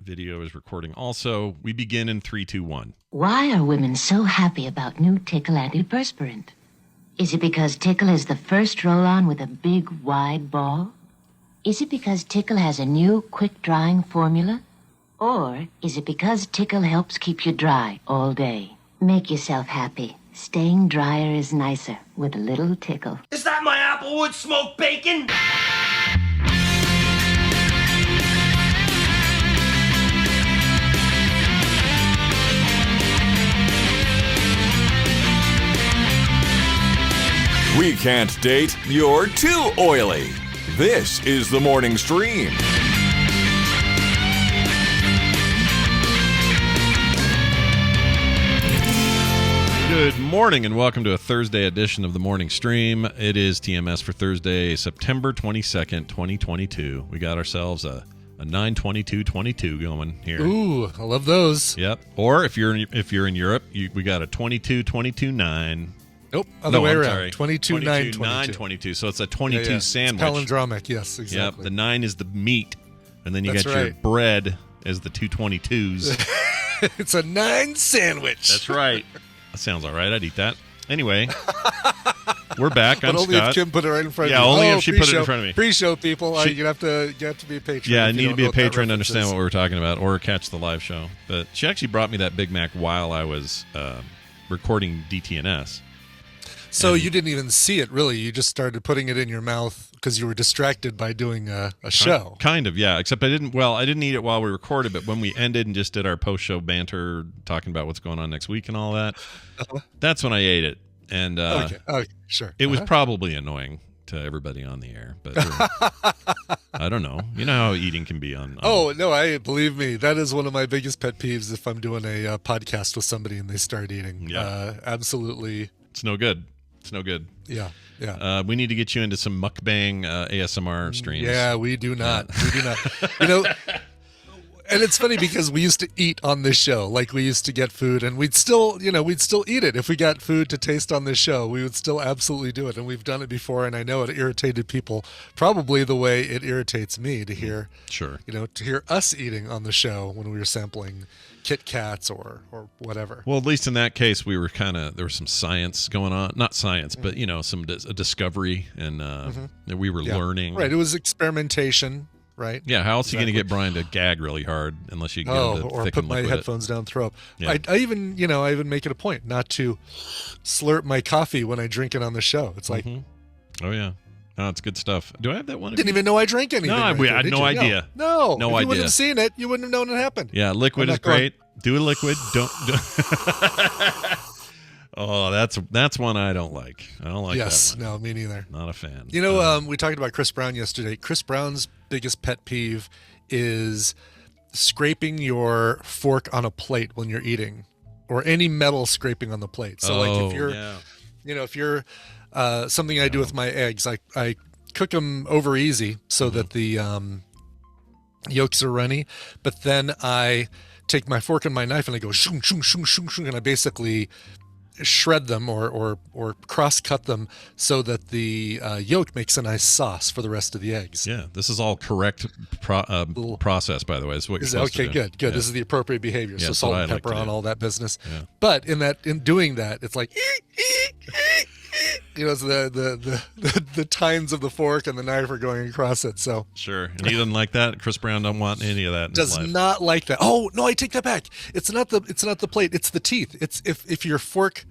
Video is recording also. We begin in 3, 2, 1. Why are women so happy about new Tickle antiperspirant? Is it because Tickle is the first roll-on with a big, wide ball? Is it because Tickle has a new, quick-drying formula? Or is it because Tickle helps keep you dry all day? Make yourself happy. Staying drier is nicer with a little Tickle. Is that my Applewood smoked bacon? We can't date, you're too oily. This is the Morning Stream. Good morning and welcome to a Thursday edition of the Morning Stream. It is TMS for Thursday, September 22nd, 2022. We got ourselves a 9/22/22 going here. Ooh, I love those. Yep. Or if you're in Europe, we got a 22/22/9. Nope, other way around. Sorry. 22/9/22. So it's a 22 sandwich. It's palindromic, yes, exactly. Yep, the 9 is the meat, and then you That's got your right. bread as the 2 22s. It's a 9 sandwich. That's right. That sounds all right. I'd eat that. Anyway, we're back. I'm but only Scott. if Kim put it right in front Yeah, of me. only if she put it in front of me. Pre-show people, you have to be a patron. Yeah, I if you need to don't be know a what that patron to reference understand is. what we're talking about, or catch the live show. But she actually brought me that Big Mac while I was recording DTNS. So you didn't even see it, really. You just started putting it in your mouth because you were distracted by doing a show. Kind of, yeah. Except I didn't eat it while we recorded, but when we ended and just did our post-show banter, talking about what's going on next week and all that, that's when I ate it. And Okay, sure. it was probably annoying to everybody on the air, but I don't know. You know how eating can be on. Oh, no, believe me, that is one of my biggest pet peeves if I'm doing a podcast with somebody and they start eating. Yeah. Absolutely. It's no good. It's no good. Yeah. We need to get you into some mukbang ASMR streams. Yeah, we do not. We do not. And it's funny because we used to eat on this show. Like, we used to get food and we'd still eat it. If we got food to taste on this show, we would still absolutely do it. And we've done it before, and I know it irritated people probably the way it irritates me to hear, to hear us eating on the show when we were sampling Kit Kats or whatever. Well, at least in that case, we were there was some science going on. Not science, but, a discovery, and we were learning. Right, it was experimentation. Right. Yeah. How else are you going to get Brian to gag really hard unless you get him to or thick put and my liquid headphones down, throw up. Yeah. I even make it a point not to slurp my coffee when I drink it on the show. It's like, oh yeah, no, it's good stuff. Do I have that one? Didn't even know I drank anything. No, I had no idea. No, no if idea. You wouldn't have seen it. You wouldn't have known it happened. Yeah, liquid is great. Do a liquid. Don't. Oh, that's one I don't like. I don't like that one. No, me neither. Not a fan. We talked about Chris Brown yesterday. Chris Brown's biggest pet peeve is scraping your fork on a plate when you're eating, or any metal scraping on the plate. So if you're something I do with my eggs, I cook them over easy so that the yolks are runny, but then I take my fork and my knife and I go shung shung shung shung shung, and I basically shred them or cross cut them so that the yolk makes a nice sauce for the rest of the eggs. Yeah, this is all correct process, by the way. Is what you're supposed to do. Good. Yeah. This is the appropriate behavior. Yeah, so salt and pepper on all that business. Yeah. But in doing that, it's like it's the tines of the fork and the knife are going across it. So sure, and he doesn't like that. Chris Brown don't want any of that. In does his life. not like that. Oh no, I take that back. It's not the plate. It's the teeth. It's if your fork.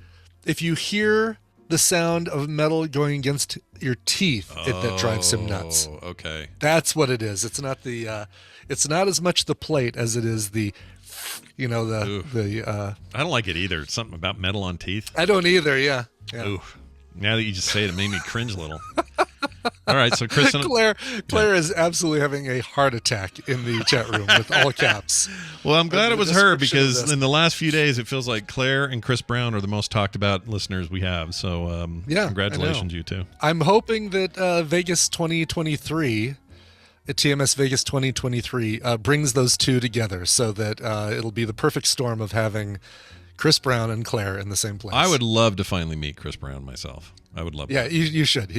If you hear the sound of metal going against your teeth, that drives him nuts. Okay. That's what it is. It's not it's not as much the plate as it is the I don't like it either. Something about metal on teeth. I don't either, yeah. Ooh. Now that you just say it made me cringe a little. All right, so Chris and Claire is absolutely having a heart attack in the chat room with all caps. Well, I'm glad it was her because in the last few days it feels like Claire and Chris Brown are the most talked about listeners we have. So congratulations, you two. I'm hoping that Vegas 2023, at TMS Vegas 2023, brings those two together so that it'll be the perfect storm of having Chris Brown and Claire in the same place. I would love to finally meet Chris Brown myself. I would love that. Yeah, you should.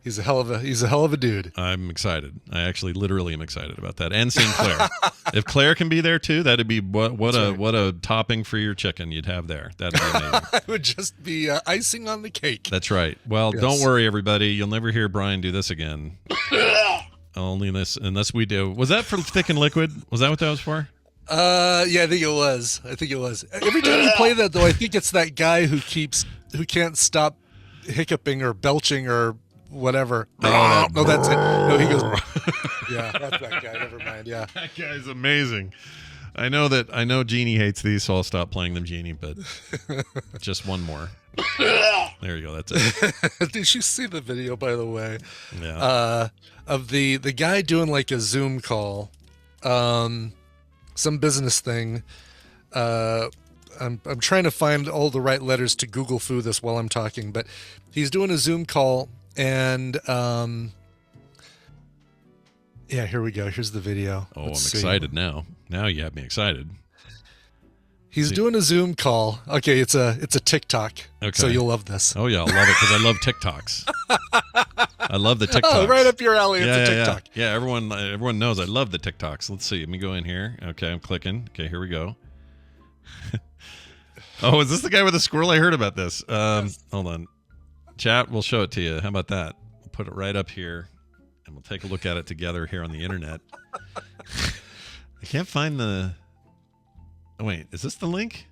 He's a hell of a dude. I'm excited. I actually literally am excited about that. And seeing Claire. If Claire can be there too, that'd be what a topping for your chicken you'd have there. That'd be amazing. It would just be icing on the cake. That's right. Well, don't worry, everybody. You'll never hear Brian do this again. Only this, unless we do. Was that for Thick and Liquid? Was that what that was for? Yeah, I think it was. Every time you play that, though, I think it's that guy who can't stop hiccuping or belching or whatever. Oh, no, that's it. No, he goes. Yeah, that's that guy. Never mind. Yeah, that guy's amazing. I know Jeannie hates these, so I'll stop playing them, Jeannie. But just one more. There you go. That's it. Did you see the video, by the way? Yeah. Of the guy doing like a Zoom call, some business thing. I'm trying to find all the right letters to Google Foo this while I'm talking, but he's doing a Zoom call, and yeah, here we go. Here's the video. Oh, I'm excited now. Now you have me excited. He's doing a Zoom call. Okay, it's a TikTok. Okay. So you'll love this. Oh yeah, I'll love it because I love TikToks. I love the TikToks. Oh, right up your alley. It's a TikTok. Yeah, everyone knows I love the TikToks. Let's see. Let me go in here. Okay, I'm clicking. Okay, here we go. Oh, is this the guy with the squirrel? I heard about this. Yes. Hold on. Chat, we'll show it to you. How about that? We'll put it right up here, and we'll take a look at it together here on the internet. I can't find the... Oh, wait, is this the link?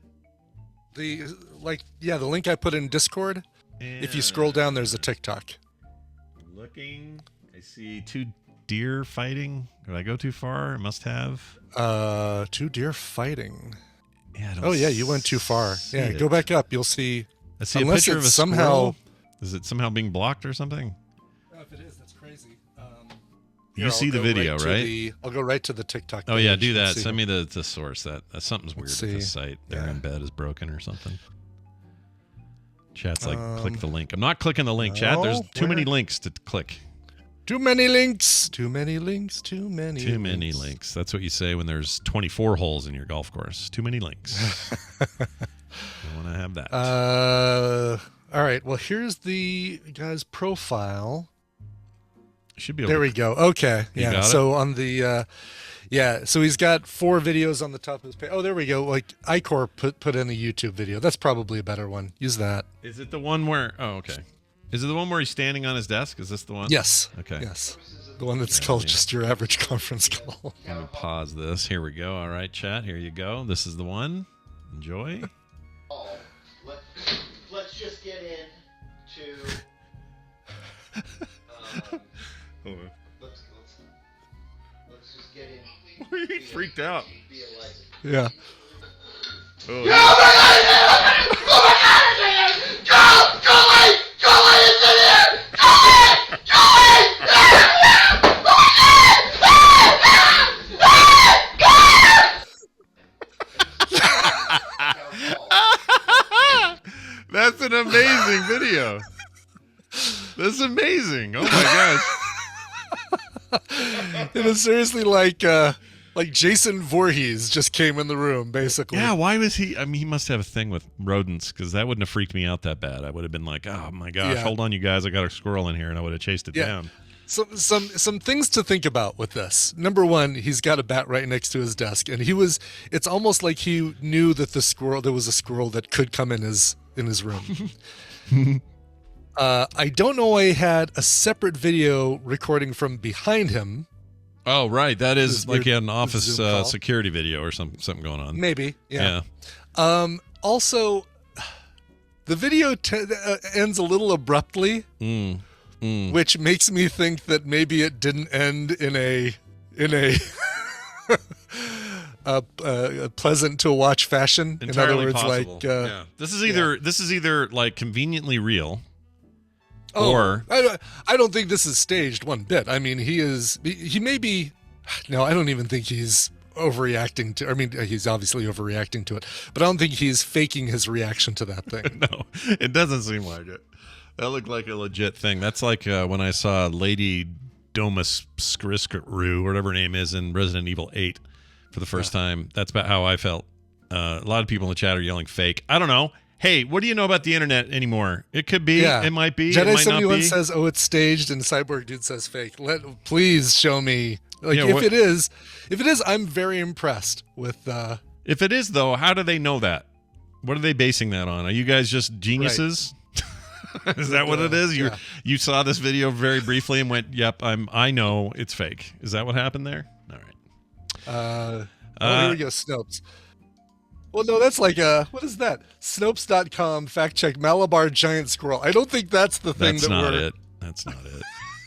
The link I put in Discord. If you scroll down, there's a TikTok. Looking, I see two deer fighting. Did I go too far? I must have. Two deer fighting. Yeah. Oh yeah, you went too far. Yeah, go back up. You'll see. I see a picture of a squirrel. Is it somehow being blocked or something? Oh, if it is, that's crazy. You see the video, right? I'll go right to the TikTok. Oh yeah, do that. Send me the source. That something's weird with this site. Their Yeah. embed is broken or something. Chat's like, click the link. I'm not clicking the link, chat. There's too many links to click. Too many links. Too many links. That's what you say when there's 24 holes in your golf course. Too many links. I want to have that. All right. Well, here's the guy's profile. Should be able There to... we go. Okay. You Yeah. got So on the so he's got 4 videos on the top of his page. Oh, there we go. Like Icor put in a YouTube video. That's probably a better one. Use that. Is it the one where... Oh, okay. Is it the one where he's standing on his desk? Is this the one? Yes. Okay. Yes. The one that's called just your average conference call. Let me pause this. Here we go. All right, chat. Here you go. This is the one. Enjoy. Let's just get into. Let's just get in. He freaked out. Yeah. That's an amazing video. That's amazing. Oh my gosh. It was seriously like Jason Voorhees just came in the room, basically. Yeah, why was he? I mean, he must have a thing with rodents because that wouldn't have freaked me out that bad. I would have been like, oh my gosh, hold on, you guys, I got a squirrel in here, and I would have chased it down. Some things to think about with this. Number one, he's got a bat right next to his desk, and it's almost like he knew that there was a squirrel that could come in his room. I don't know why he had a separate video recording from behind him. Oh, right. That is like he had an office security video or something going on. Maybe, yeah. Also, the video ends a little abruptly, which makes me think that maybe it didn't end in a pleasant to watch fashion. Entirely in other words, possible. This is either like conveniently real. Oh, or I don't think this is staged one bit. I mean, he may be. No, I don't even think he's overreacting to. I mean, he's obviously overreacting to it, but I don't think he's faking his reaction to that thing. No, it doesn't seem like it. That looked like a legit thing. That's like when I saw Lady Domus Skriskaroo, or whatever her name is, in Resident Evil 8 for the first time. That's about how I felt. A lot of people in the chat are yelling fake. I don't know. Hey, what do you know about the internet anymore? It could be. Yeah. It might be. Jedi it might not 71 be. says, "Oh, it's staged," and Cyborg Dude says, "Fake." Please show me. Like, Yeah, if it is, I'm very impressed with. If it is, though, how do they know that? What are they basing that on? Are you guys just geniuses? Right. Is that what it is? You saw this video very briefly and went, "Yep, I know it's fake." Is that what happened there? All right. Here we go. Snopes. Well, no, that's like what is that? Snopes.com fact check Malabar giant squirrel. I don't think that's the thing. That's not it. That's not it.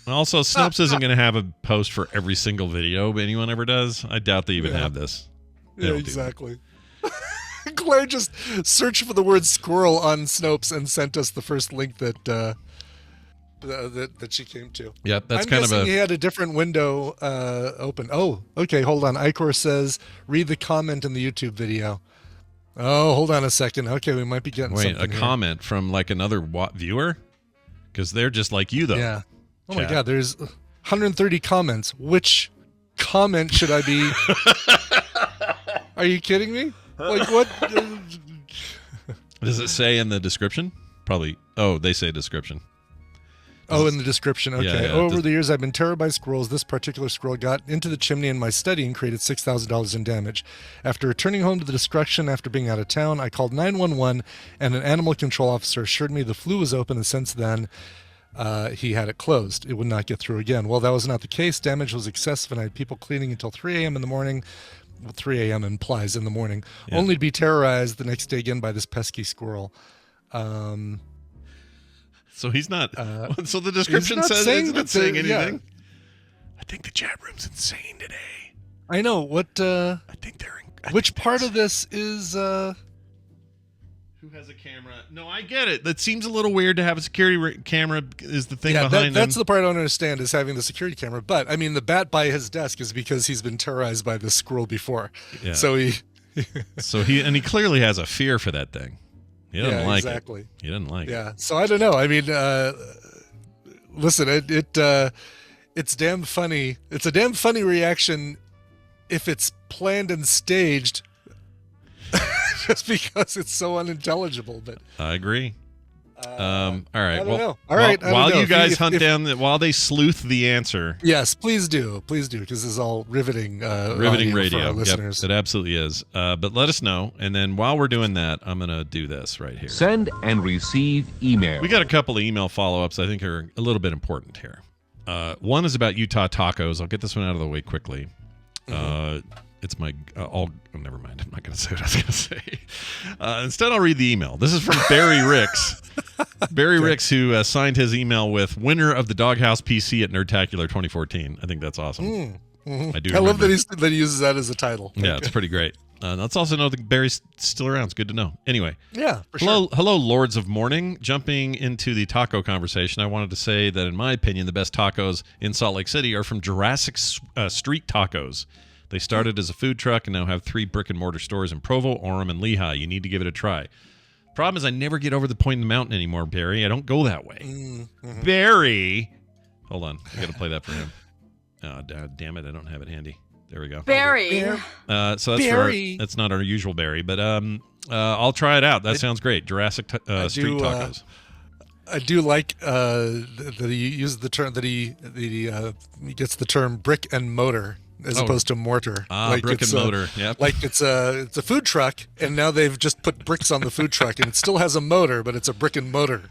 Also, Snopes isn't going to have a post for every single video anyone ever does. I doubt they even have this. They don't do exactly. Claire just searched for the word squirrel on Snopes and sent us the first link that she came to. Yep, that's I'm kind of guessing he had a different window open. Oh, okay, hold on. Icor says, read the comment in the YouTube video. Oh, hold on a second. Okay, we might be getting something here. Comment from like another viewer? Because they're just like you, though. Yeah. Oh Chat. my God, there's 130 comments. Which comment should I be? Are you kidding me? Like what? Does it say in the description? Probably. Oh, they say description. Oh, in the description. Okay. Yeah. Over the years, I've been terrorized by squirrels. This particular squirrel got into the chimney in my study and created $6,000 in damage. After returning home to the destruction after being out of town, I called 911, and an animal control officer assured me the flue was open, and since then, he had it closed. It would not get through again. Well, that was not the case. Damage was excessive, and I had people cleaning until 3 a.m. in the morning. Well, 3 a.m. implies in the morning, only to be terrorized the next day again by this pesky squirrel. So he's not. So the description says it's not saying anything. Yeah. I think the chat room's insane today. I know. What? I think they're. Which part of this is? Who has a camera? No, I get it. That seems a little weird to have a security camera. Is the thing behind that's him. the part I don't understand is having the security camera. But I mean, the bat by his desk is because he's been terrorized by this squirrel before. Yeah. So he clearly has a fear for that thing. He doesn't like exactly. it. He doesn't like it. Yeah. So I don't know. I mean, listen, it's damn funny. It's a damn funny reaction if it's planned and staged, just because it's so unintelligible. But I agree. All right. I don't know. All right. While you guys hunt down, while they sleuth the answer. Yes, please do, because this is all riveting. Riveting radio. For our listeners. Yep, it absolutely is. But let us know, and then while we're doing that, I'm gonna do this right here. Send and receive email. We got a couple of email follow-ups I think are a little bit important here. One is about Utah tacos. I'll get this one out of the way quickly. It's my never mind. I'm not going to say what I was going to say. Instead, I'll read the email. This is from Barry Ricks. Barry Ricks, who signed his email with winner of the Doghouse PC at Nerdtacular 2014. I think that's awesome. I love that he uses that as a title. Yeah, it's pretty great. Let's also know that Barry's still around. It's good to know. Anyway. Yeah, for sure. Hello, Lords of Morning. Jumping into the taco conversation, I wanted to say that, in my opinion, the best tacos in Salt Lake City are from Jurassic Street Tacos. They started as a food truck and now have 3 brick-and-mortar stores in Provo, Orem, and Lehigh. You need to give it a try. Problem is, I never get over the point in the mountain anymore, Barry. I don't go that way. Barry! Hold on. I got to play that for him. Oh, damn it. I don't have it handy. There we go. Barry. So that's that's not our usual Barry, but I'll try it out. That sounds great. Jurassic Street Tacos. I do like that he uses the term that he gets the term brick and motor as opposed to mortar. Like brick and motor. Yep. Like it's a food truck, and now they've just put bricks on the food truck, and it still has a motor, but it's a brick and motor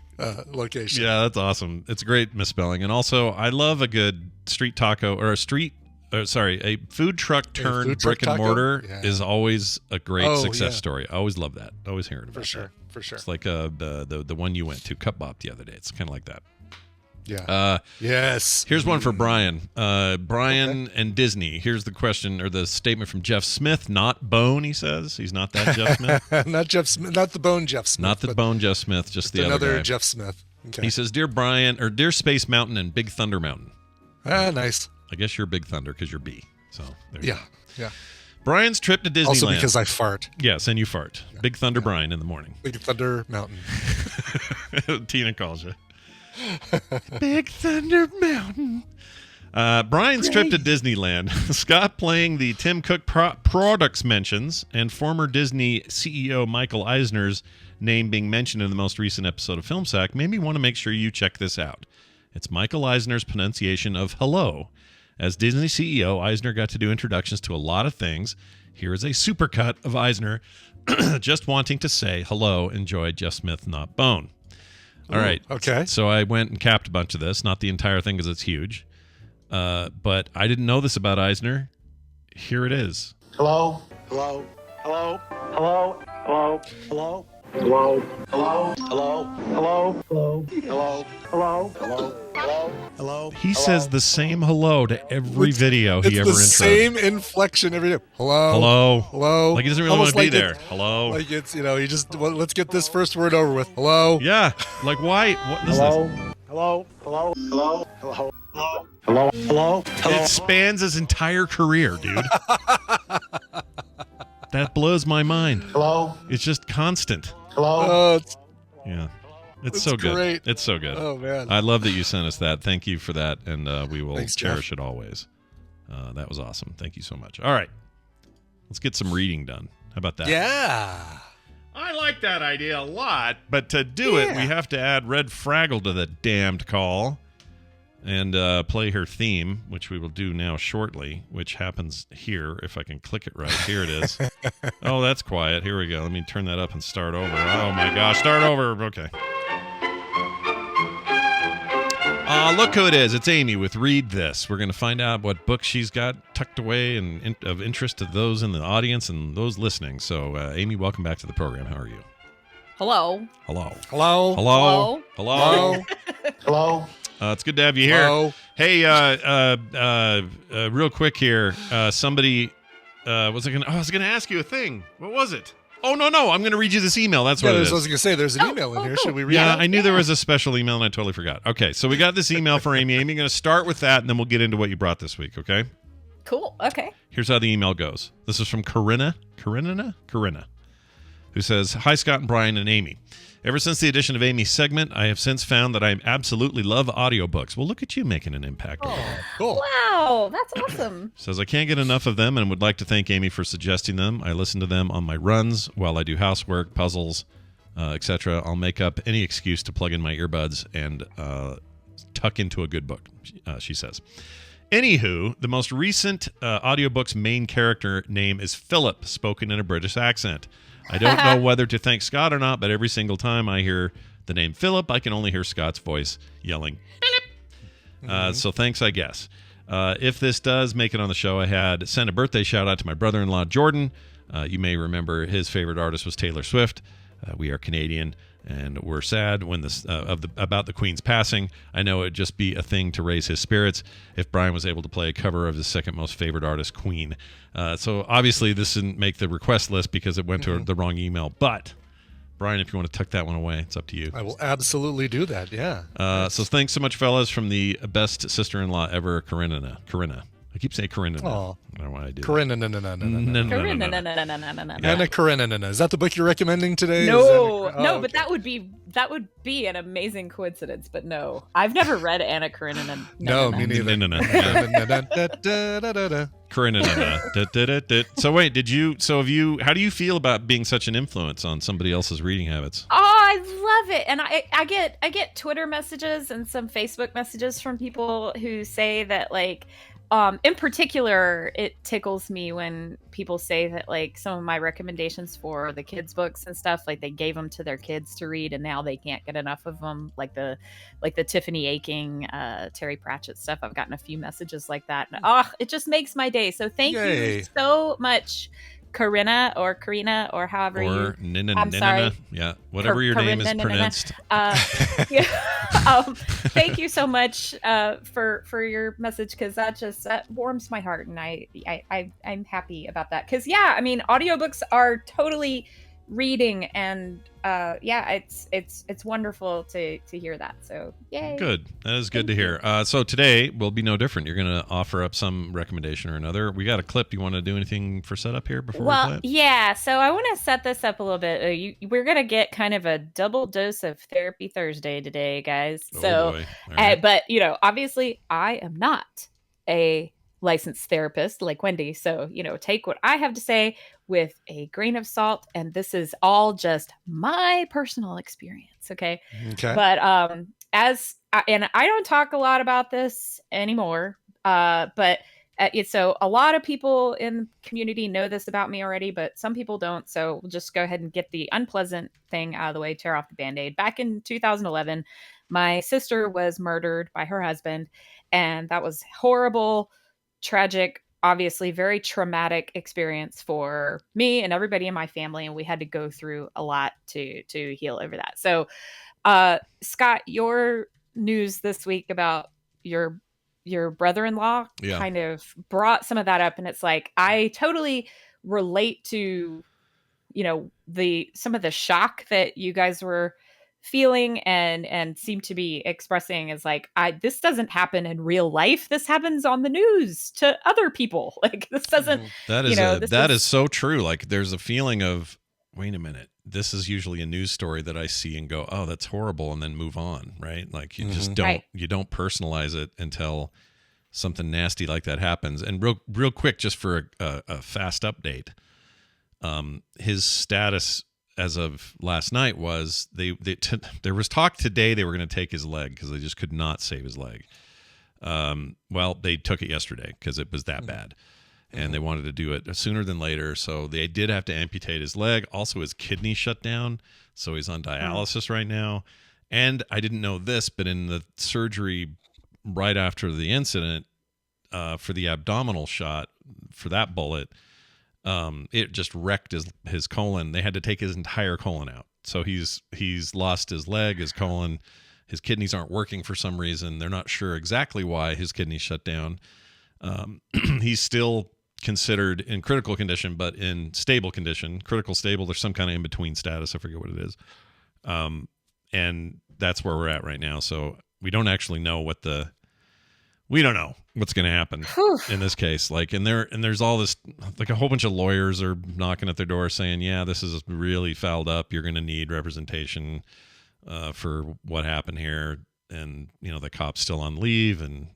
location. Yeah, that's awesome. It's a great misspelling, and also I love a good street taco or a food truck turned brick and mortar is always a great success story. I always love that. Always hearing about that. For sure. It's like the one you went to, Cup Bop, the other day. It's kind of like that. Yeah. Yes. Here's one for Brian. Brian and Disney. Here's the question or the statement from Jeff Smith. Not Bone, he says. He's not that Jeff Smith. Not Jeff Smith. Not the Bone Jeff Smith. Not the Bone Jeff Smith. Just the other another guy. Jeff Smith. Okay. He says, "Dear Brian, or Dear Space Mountain and Big Thunder Mountain." Nice. I guess you're Big Thunder because you're B. So there you go. Yeah. Brian's trip to Disneyland. Also because I fart. Yes, and you fart. Yeah. Big Thunder Brian in the morning. Big Thunder Mountain. Tina calls you. Big Thunder Mountain. Brian's trip to Disneyland. Scott playing the Tim Cook products mentions and former Disney CEO Michael Eisner's name being mentioned in the most recent episode of Film Sack made me want to make sure you check this out. It's Michael Eisner's pronunciation of hello. As Disney CEO, Eisner got to do introductions to a lot of things. Here is a supercut of Eisner just wanting to say hello, enjoy Jeff Smith, not Bone. All right. Okay. So I went and capped a bunch of this, not the entire thing because it's huge. But I didn't know this about Eisner. Here it is. Hello? Hello? Hello? Hello? Hello? Hello? Hello? Hello? Hello? Hello? Hello? Hello? Hello? Hello? Hello? Hello? He says the same hello to every video he ever It's the intros. same inflection every day. Hello? Hello. Hello? Like he doesn't really want Almost to be like there. Hello. Like it's, you just, let's get this first word over with. Hello? Yeah. Like why? What is Hello? this? Hello? Hello? Hello? Hello? Hello? Hello? Hello? It spans his entire career, dude. That blows my mind. Hello? It's just constant. Hello? Oh, Yeah. It's That's so good. great. It's so good. Oh, man. I love that you sent us that. Thank you for that, and we will Thanks, cherish Jeff. it always. That was awesome. Thank you so much. All right. Let's get some reading done. How about that? yeah. I like that idea a lot, but to do it, we have to add Red Fraggle to the damned call and play her theme, which we will do now shortly, which happens here, if I can click it right. Here it is. Oh, that's quiet. Here we go. Let me turn that up and start over. Oh, my gosh. Start over. Okay. Look who it is. It's Amy with Read This. We're going to find out what book she's got tucked away and of interest to those in the audience and those listening. So, Amy, welcome back to the program. How are you? Hello. Hello. Hello? Hello. Hello. Hello? It's good to have you here. Hello? Hey, real quick here. Somebody I was going to ask you a thing. What was it? Oh, no. I'm going to read you this email. That's what it I is. was going to say, there's an email in here. cool. Should we read Yeah, it? I knew there was a special email and I totally forgot. Okay, so we got this email for Amy. Amy, I'm going to start with that and then we'll get into what you brought this week, okay? Cool. Okay. Here's how the email goes. This is from Karenina, who says, Hi, Scott and Brian and Amy. Ever since the addition of Amy's segment, I have since found that I absolutely love audiobooks. Well, look at you making an impact over there. Cool. Wow, that's awesome. Says, I can't get enough of them and would like to thank Amy for suggesting them. I listen to them on my runs while I do housework, puzzles, etc. I'll make up any excuse to plug in my earbuds and tuck into a good book, she says. Anywho, the most recent audiobook's main character name is Philip, spoken in a British accent. I don't know whether to thank Scott or not, but every single time I hear the name Philip, I can only hear Scott's voice yelling, Philip. So thanks, I guess. If this does make it on the show, I had sent a birthday shout out to my brother-in-law, Jordan. You may remember his favorite artist was Taylor Swift. We are Canadian, and we're sad when about the Queen's passing. I know it'd just be a thing to raise his spirits if Brian was able to play a cover of his second most favorite artist, Queen. So obviously this didn't make the request list because it went to the wrong email. But Brian, if you want to tuck that one away, it's up to you. I will absolutely do that, yeah. So thanks so much, fellas, from the best sister-in-law ever, Karenina. I keep saying Karenina. Aw. I don't know why I do that. Karenina. No. Anna Karenina. Is that the book you're recommending today? No, Is that no, but that would be an amazing coincidence. But no, I've never read Anna Karenina. No, me neither. No. Da-da-da-da-da-da-da. Karenina. So wait, how do you feel about being such an influence on somebody else's reading habits? Oh, I love it, and I get Twitter messages and some Facebook messages from people who say that in particular, it tickles me when people say that some of my recommendations for the kids' books and stuff, they gave them to their kids to read, and now they can't get enough of them. Like the Tiffany Aching, Terry Pratchett stuff. I've gotten a few messages like that, and it just makes my day. So thank you so much, Karina or however or you. I'm sorry. Yeah, whatever your name is pronounced. Thank you so much for your message, because that warms my heart, and I'm happy about that. Because audiobooks are totally reading, and it's wonderful to hear that. So yay. Good. That is good to hear. So today will be no different. You're going to offer up some recommendation or another. We got a clip. You want to do anything for setup here before we play it? Yeah. So I want to set this up a little bit. We're going to get kind of a double dose of Therapy Thursday today, guys. Oh, So, boy. All right. but obviously I am not a licensed therapist like Wendi. So, take what I have to say with a grain of salt. And this is all just my personal experience. Okay. Okay. But and I don't talk a lot about this anymore. But so a lot of people in the community know this about me already, but some people don't. So we'll just go ahead and get the unpleasant thing out of the way, tear off the Band-Aid. Back in 2011, my sister was murdered by her husband, and that was horrible, tragic, obviously very traumatic experience for me and everybody in my family, and we had to go through a lot to heal over that. So, Scott, your news this week about your brother-in-law kind of brought some of that up, and it's like I totally relate to some of the shock that you guys were feeling and seem to be expressing is like, this doesn't happen in real life. This happens on the news to other people. Like this doesn't. That is so true. Like there's a feeling of, wait a minute, this is usually a news story that I see and go, oh, that's horrible, and then move on, right? Like you just don't you don't personalize it until something nasty like that happens. And real quick, just for a fast update, his status as of last night was there was talk today they were going to take his leg because they just could not save his leg. Well, they took it yesterday because it was that bad, and they wanted to do it sooner than later. So they did have to amputate his leg. Also, his kidney shut down, so he's on dialysis right now. And I didn't know this, but in the surgery right after the incident, for the abdominal shot for that bullet, it just wrecked his colon. They had to take his entire colon out. So he's lost his leg, his colon, his kidneys aren't working for some reason. They're not sure exactly why his kidneys shut down. He's still considered in critical condition, but in stable condition, critical stable. There's some kind of in-between status. I forget what it is. And that's where we're at right now. So we don't actually know we don't know what's going to happen in this case. Like, and there's all this, like a whole bunch of lawyers are knocking at their door saying, yeah, this is really fouled up. You're going to need representation for what happened here. And, the cop's still on leave, and,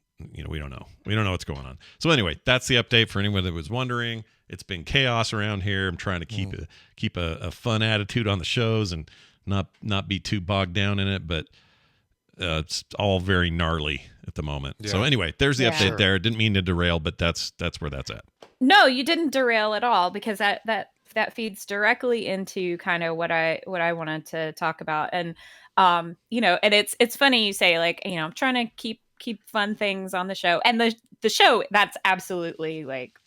we don't know. We don't know what's going on. So anyway, that's the update for anyone that was wondering. It's been chaos around here. I'm trying to keep a fun attitude on the shows and not be too bogged down in it, but it's all very gnarly at the moment. Yeah. So anyway, there's the update there. Didn't mean to derail, but that's where that's at. No, you didn't derail at all, because that feeds directly into kind of what I wanted to talk about. And and it's funny you say, like, I'm trying to keep fun things on the show, and the show, that's absolutely like,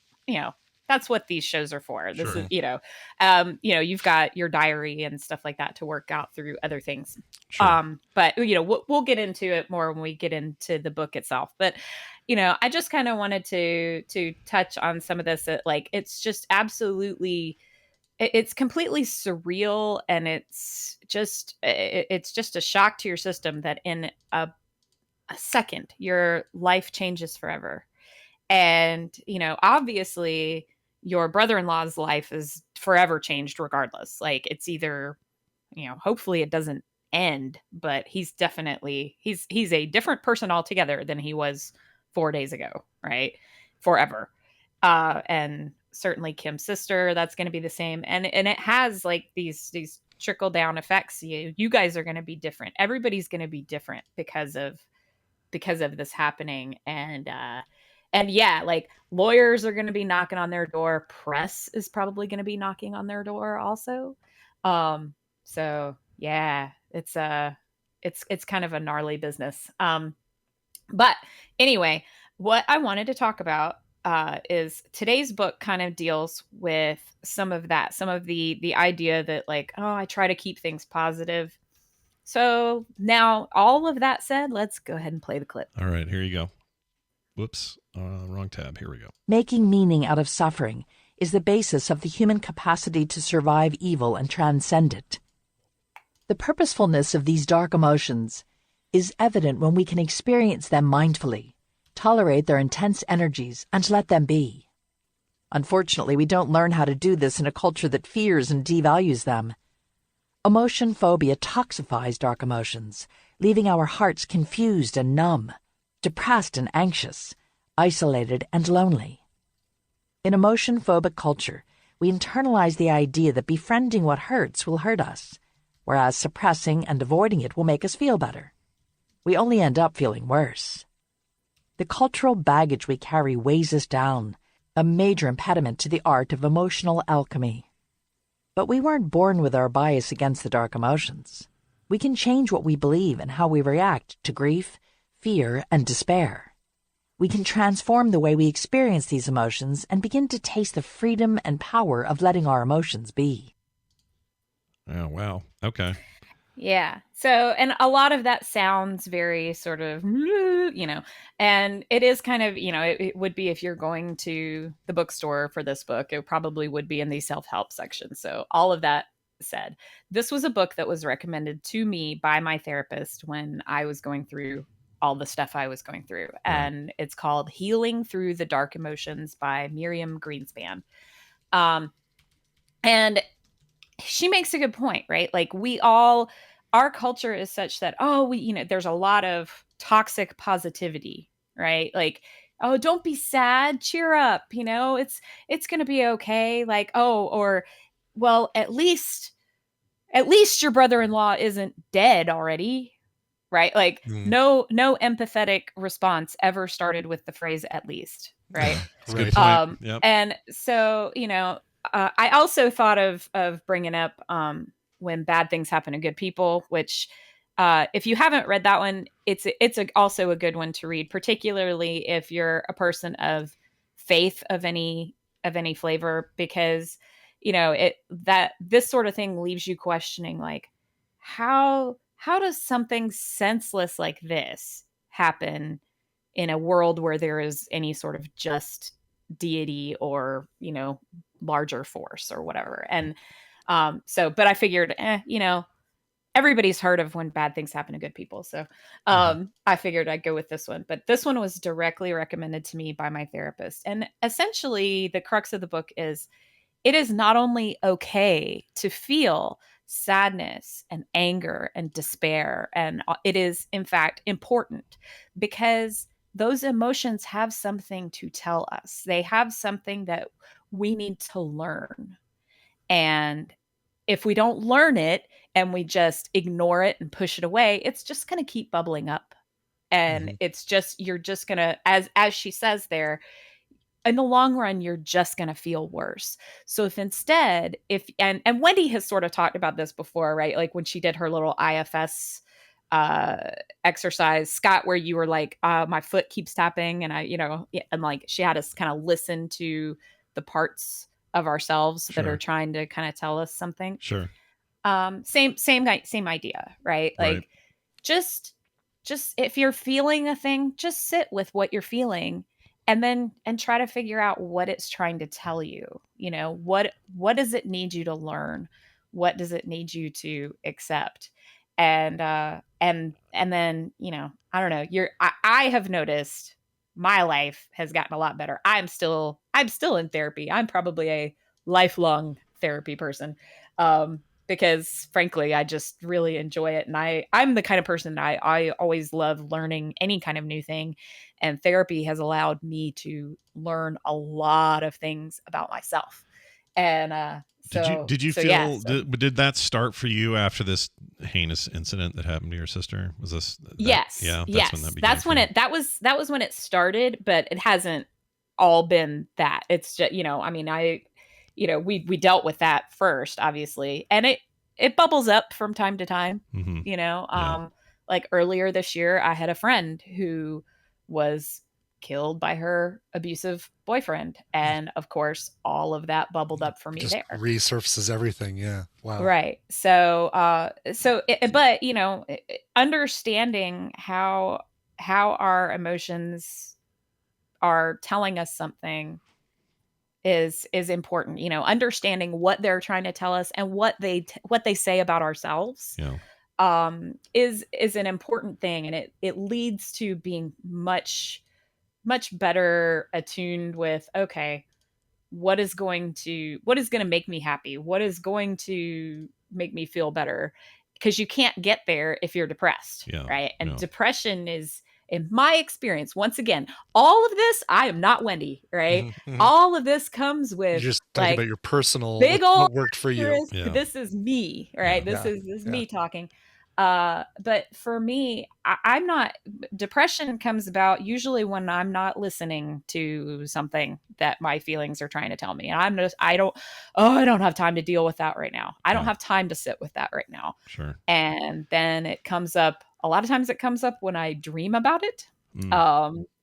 that's what these shows are for. This is, you've got your diary and stuff like that to work out through other things. Sure. But we'll get into it more when we get into the book itself. But I just kind of wanted to touch on some of this. Like, it's just absolutely, it's completely surreal, and it's just a shock to your system that in a second your life changes forever. And obviously your brother-in-law's life is forever changed regardless. Like, it's either, hopefully it doesn't end, but he's a different person altogether than he was 4 days ago, right? Forever. And certainly Kim's sister, that's going to be the same. And it has like these trickle down effects. You guys are going to be different. Everybody's going to be different because of this happening. And yeah, like, lawyers are going to be knocking on their door. Press is probably going to be knocking on their door also. So yeah, it's kind of a gnarly business. But anyway, what I wanted to talk about is today's book kind of deals with some of that, some of the idea that, like, oh, I try to keep things positive. So now, all of that said, let's go ahead and play the clip. All right, here you go. Whoops, wrong tab. Here we go. Making meaning out of suffering is the basis of the human capacity to survive evil and transcend it. The purposefulness of these dark emotions is evident when we can experience them mindfully, tolerate their intense energies, and let them be. Unfortunately, we don't learn how to do this in a culture that fears and devalues them. Emotion phobia toxifies dark emotions, leaving our hearts confused and numb, depressed and anxious, isolated, and lonely. In emotion-phobic culture, we internalize the idea that befriending what hurts will hurt us, whereas suppressing and avoiding it will make us feel better. We only end up feeling worse. The cultural baggage we carry weighs us down, a major impediment to the art of emotional alchemy. But we weren't born with our bias against the dark emotions. We can change what we believe and how we react to grief, fear, and despair. We can transform the way we experience these emotions and begin to taste the freedom and power of letting our emotions be. Oh, wow. Okay. Yeah. So, and a lot of that sounds very sort of, and it is kind of, it would be if you're going to the bookstore for this book, it probably would be in the self-help section. So all of that said, this was a book that was recommended to me by my therapist when I was going through all the stuff I was going through. And it's called Healing Through the Dark Emotions by Miriam Greenspan. And she makes a good point, right? Like our culture is such that, there's a lot of toxic positivity, right? Like, oh, don't be sad, cheer up, it's going to be okay. Like, well, at least your brother-in-law isn't dead already, right? Like no empathetic response ever started with the phrase "at least," right? That's a good point. Yep. And so, I also thought of bringing up when bad things happen to good people, which if you haven't read that one, it's also a good one to read, particularly if you're a person of faith of any flavor, because this sort of thing leaves you questioning, like, how does something senseless like this happen in a world where there is any sort of just deity or larger force or whatever. And but I figured everybody's heard of when bad things happen to good people, so I figured I'd go with this one. But this one was directly recommended to me by my therapist, and essentially the crux of the book is it is not only okay to feel sadness and anger and despair, and it is in fact important, because those emotions have something to tell us. They have something that we need to learn. And if we don't learn it and we just ignore it and push it away, it's just going to keep bubbling up. And it's just, you're just going to, as she says there, in the long run, you're just going to feel worse. So if instead, and Wendi has sort of talked about this before, right? Like when she did her little IFS exercise, Scott, where you were like, my foot keeps tapping, and and like she had us kind of listen to the parts of ourselves that are trying to kind of tell us something. Sure. Same idea, right? Like just if you're feeling a thing, just sit with what you're feeling and try to figure out what it's trying to tell you. What does it need you to learn? What does it need you to accept? And then, I don't know, I have noticed my life has gotten a lot better. I'm still in therapy. I'm probably a lifelong therapy person. Because frankly, I just really enjoy it. And I'm the kind of person that I always love learning any kind of new thing. And therapy has allowed me to learn a lot of things about myself. And did you feel, did that start for you after this heinous incident that happened to your sister? Was this? Yes. Yeah. Yes. When that began. That was when it started, but it hasn't all been that. It's just, we dealt with that first, obviously, and it bubbles up from time to time. Like earlier this year, I had a friend who was killed by her abusive boyfriend, and of course, all of that bubbled up for me. Just there resurfaces everything. Yeah, wow. Right. So, understanding how our emotions are telling us something is important. Understanding what they're trying to tell us and what they say about ourselves is an important thing, and it leads to being much better attuned with, okay, what is going to make me happy, what is going to make me feel better, because you can't get there if you're depressed. Right. And depression is in my experience, once again, all of this, I am not Wendi, right? Mhm. All of this comes You're with just talking like about your personal, big what old worked for you. asterisk, Yeah. this is me, right? Yeah. This is me talking. But for me, I'm not, depression comes about usually when I'm not listening to something that my feelings are trying to tell me. And I don't have time to deal with that right now. I don't Yeah. have time to sit with that right now. Sure. And then it comes up, a lot of times it comes up when I dream about it.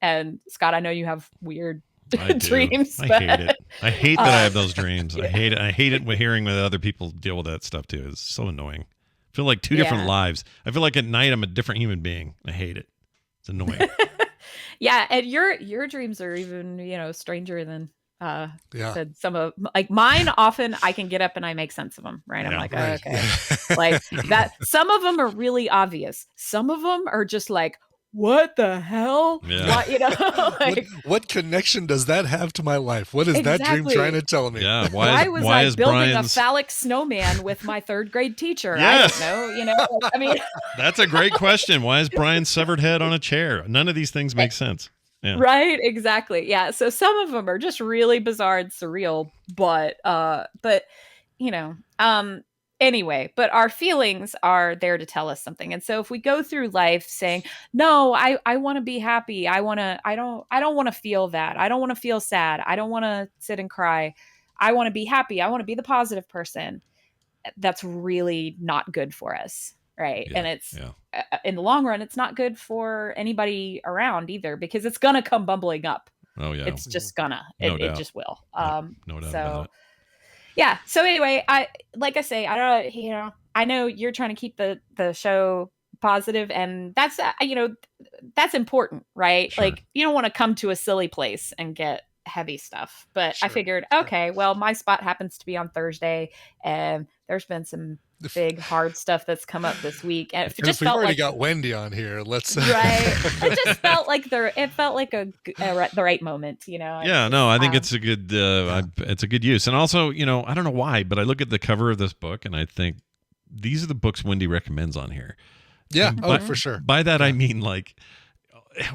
And Scott, I know you have weird I do. dreams. I but- hate it. I hate that I have those dreams. I hate it. I hate it with hearing with other people deal with that stuff too. It's so annoying. I feel like two different lives. I feel like at night I'm a different human being. I hate it. It's annoying. Yeah, and your dreams are even, stranger than than some of, like, mine. Often I can get up and I make sense of them, right? I'm like, right. okay. Like that. Some of them are really obvious. Some of them are just like, what the hell? Yeah. What, like, What connection does that have to my life? What is that dream Exactly. trying to tell me? Yeah. why was I is building Brian's... a phallic snowman with my third grade teacher? Yes. I don't know. I mean, That's a great question. Why is Brian's severed head on a chair? None of these things make sense. Yeah. Right, exactly. Yeah. So some of them are just really bizarre and surreal, but anyway, but our feelings are there to tell us something. And so if we go through life saying, no, I want to be happy. I don't want to feel that. I don't want to feel sad. I don't want to sit and cry. I want to be happy. I want to be the positive person. That's really not good for us. Right. Yeah, And it's in the long run, it's not good for anybody around either, because it's going to come bumbling up. Oh yeah. It's just gonna, No it doubt. just will. No doubt so about it. yeah. So anyway, I know you're trying to keep the show positive, and that's, that's important, right? Sure. Like, you don't want to come to a silly place and get heavy stuff, but I Sure, figured, sure. okay, well, my spot happens to be on Thursday, and there's been some big hard stuff that's come up this week, and it And just if we've felt already like got Wendi on here, let's right. It just felt like the right moment, Yeah, no, I think it's a good it's a good use. And also, I don't know why, but I look at the cover of this book and I think these are the books Wendi recommends on here. yeah, And oh, for sure. By that I mean, like,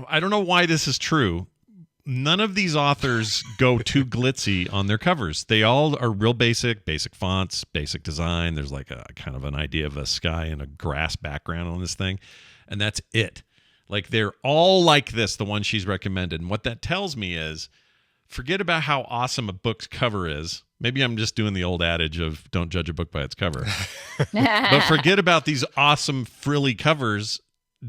I don't know why this is true. None of these authors go too glitzy on their covers. They all are real basic fonts, basic design. There's like a kind of an idea of a sky and a grass background on this thing, and that's it. Like, they're all like this, the one she's recommended. And what that tells me is, forget about how awesome a book's cover is. Maybe I'm just doing the old adage of don't judge a book by its cover. But forget about these awesome frilly covers.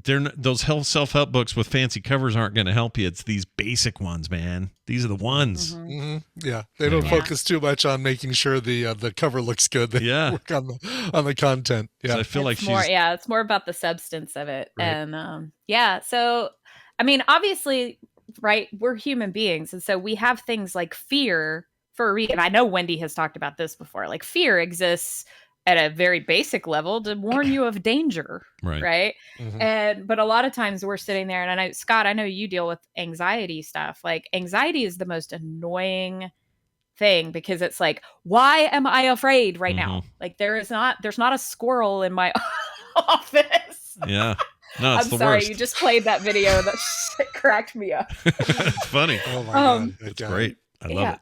Those self-help books with fancy covers aren't going to help you. It's these basic ones, man. These are the ones. Mm-hmm. Yeah, they don't focus too much on making sure the cover looks good. They work on the content. Yeah, So I feel like it's more about the substance of it, Right. and So, I mean, obviously, right? We're human beings, and so we have things like fear for a reason. I know Wendi has talked about this before. Like, fear exists at a very basic level to warn you of danger, right? Mhm. But a lot of times we're sitting there, and I know, Scott, I know you deal with anxiety stuff. Like, anxiety is the most annoying thing, because it's like, why am I afraid right now? Like, there's not a squirrel in my office. Yeah. No, it's I'm the sorry, worst. you just played that video. That shit cracked me up. It's funny. Oh my god, It's great. I love it.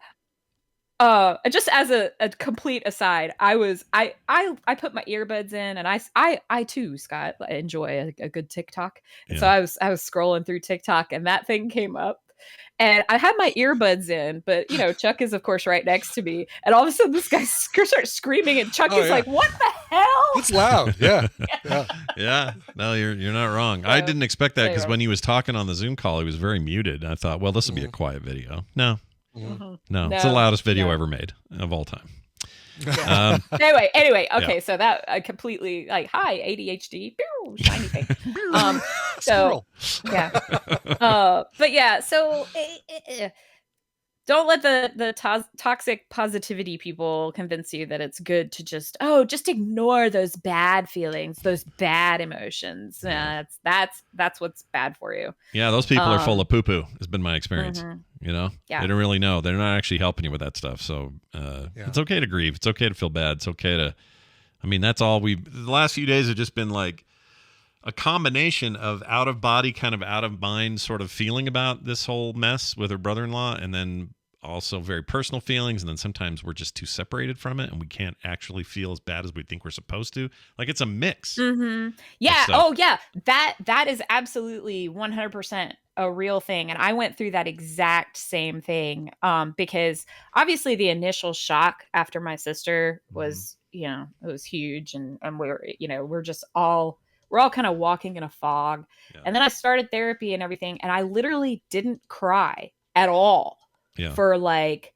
Just as a complete aside, I put my earbuds in, and I too, Scott, enjoy a good TikTok. And so I was scrolling through TikTok, and that thing came up, and I had my earbuds in, but Chuck is of course right next to me, and all of a sudden this guy starts screaming, and Chuck is like, "What the hell?" It's loud. Yeah, yeah. Yeah. No, you're not wrong. I didn't expect that, because when he was talking on the Zoom call, he was very muted. I thought, well, this will be a quiet video. No, it's the loudest video ever made of all time. Anyway, okay, so that I completely, like, hi, ADHD, pew, shiny thing. So yeah, but yeah, so don't let the toxic positivity people convince you that it's good to just ignore those bad feelings, those bad emotions. That's what's bad for you. Yeah, those people are full of poo-poo, has been my experience. Yeah. They don't really know. They're not actually helping you with that stuff. So it's okay to grieve. It's okay to feel bad. It's okay to, that's all the last few days have just been like, a combination of out of body, kind of out of mind sort of feeling about this whole mess with her brother-in-law, and then also very personal feelings, and then sometimes we're just too separated from it and we can't actually feel as bad as we think we're supposed to. Like, it's a mix. Yeah. Oh yeah, that is absolutely 100% a real thing, and I went through that exact same thing, because obviously the initial shock after my sister was, it was huge, and we're all kind of walking in a fog. And then I started therapy and everything, and I literally didn't cry at all for like,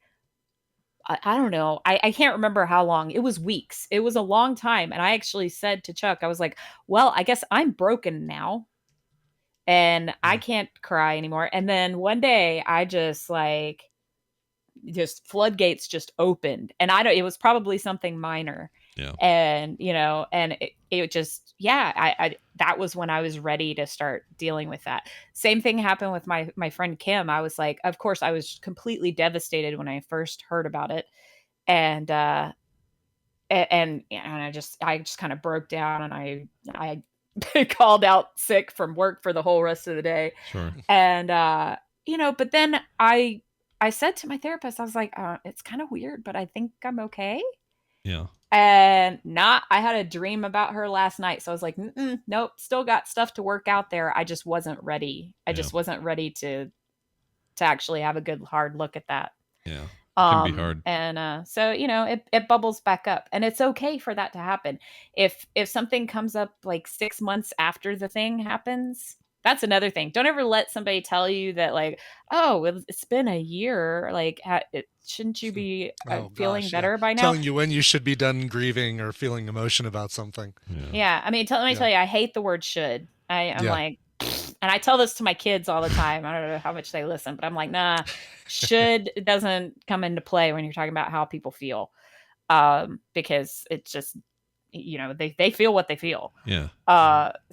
I don't know. I can't remember how long. It was weeks. It was a long time. And I actually said to Chuck, I was like, well, I guess I'm broken now and I can't cry anymore. And then one day I just floodgates just opened, and it was probably something minor. Yeah. And, it just, that was when I was ready to start dealing with that. Same thing happened with my friend Kim. I was like, of course I was completely devastated when I first heard about it. And I just kind of broke down, and I called out sick from work for the whole rest of the day. Sure. And, but then I said to my therapist, I was like, it's kind of weird, but I think I'm okay. Yeah. And I had a dream about her last night. So I was like, nope, still got stuff to work out there. I just wasn't ready. I just wasn't ready to actually have a good hard look at that. Yeah. It can be hard. And so, it bubbles back up, and it's okay for that to happen. If something comes up like 6 months after the thing happens, that's another thing. Don't ever let somebody tell you that, like, oh, it's been a year. Like, shouldn't you be feeling better by now? Telling you when you should be done grieving or feeling emotion about something. Yeah. I mean, let me tell you, I hate the word should. I'm like, and I tell this to my kids all the time. I don't know how much they listen, but I'm like, nah, should doesn't come into play when you're talking about how people feel. Because it's just, they feel what they feel. Yeah.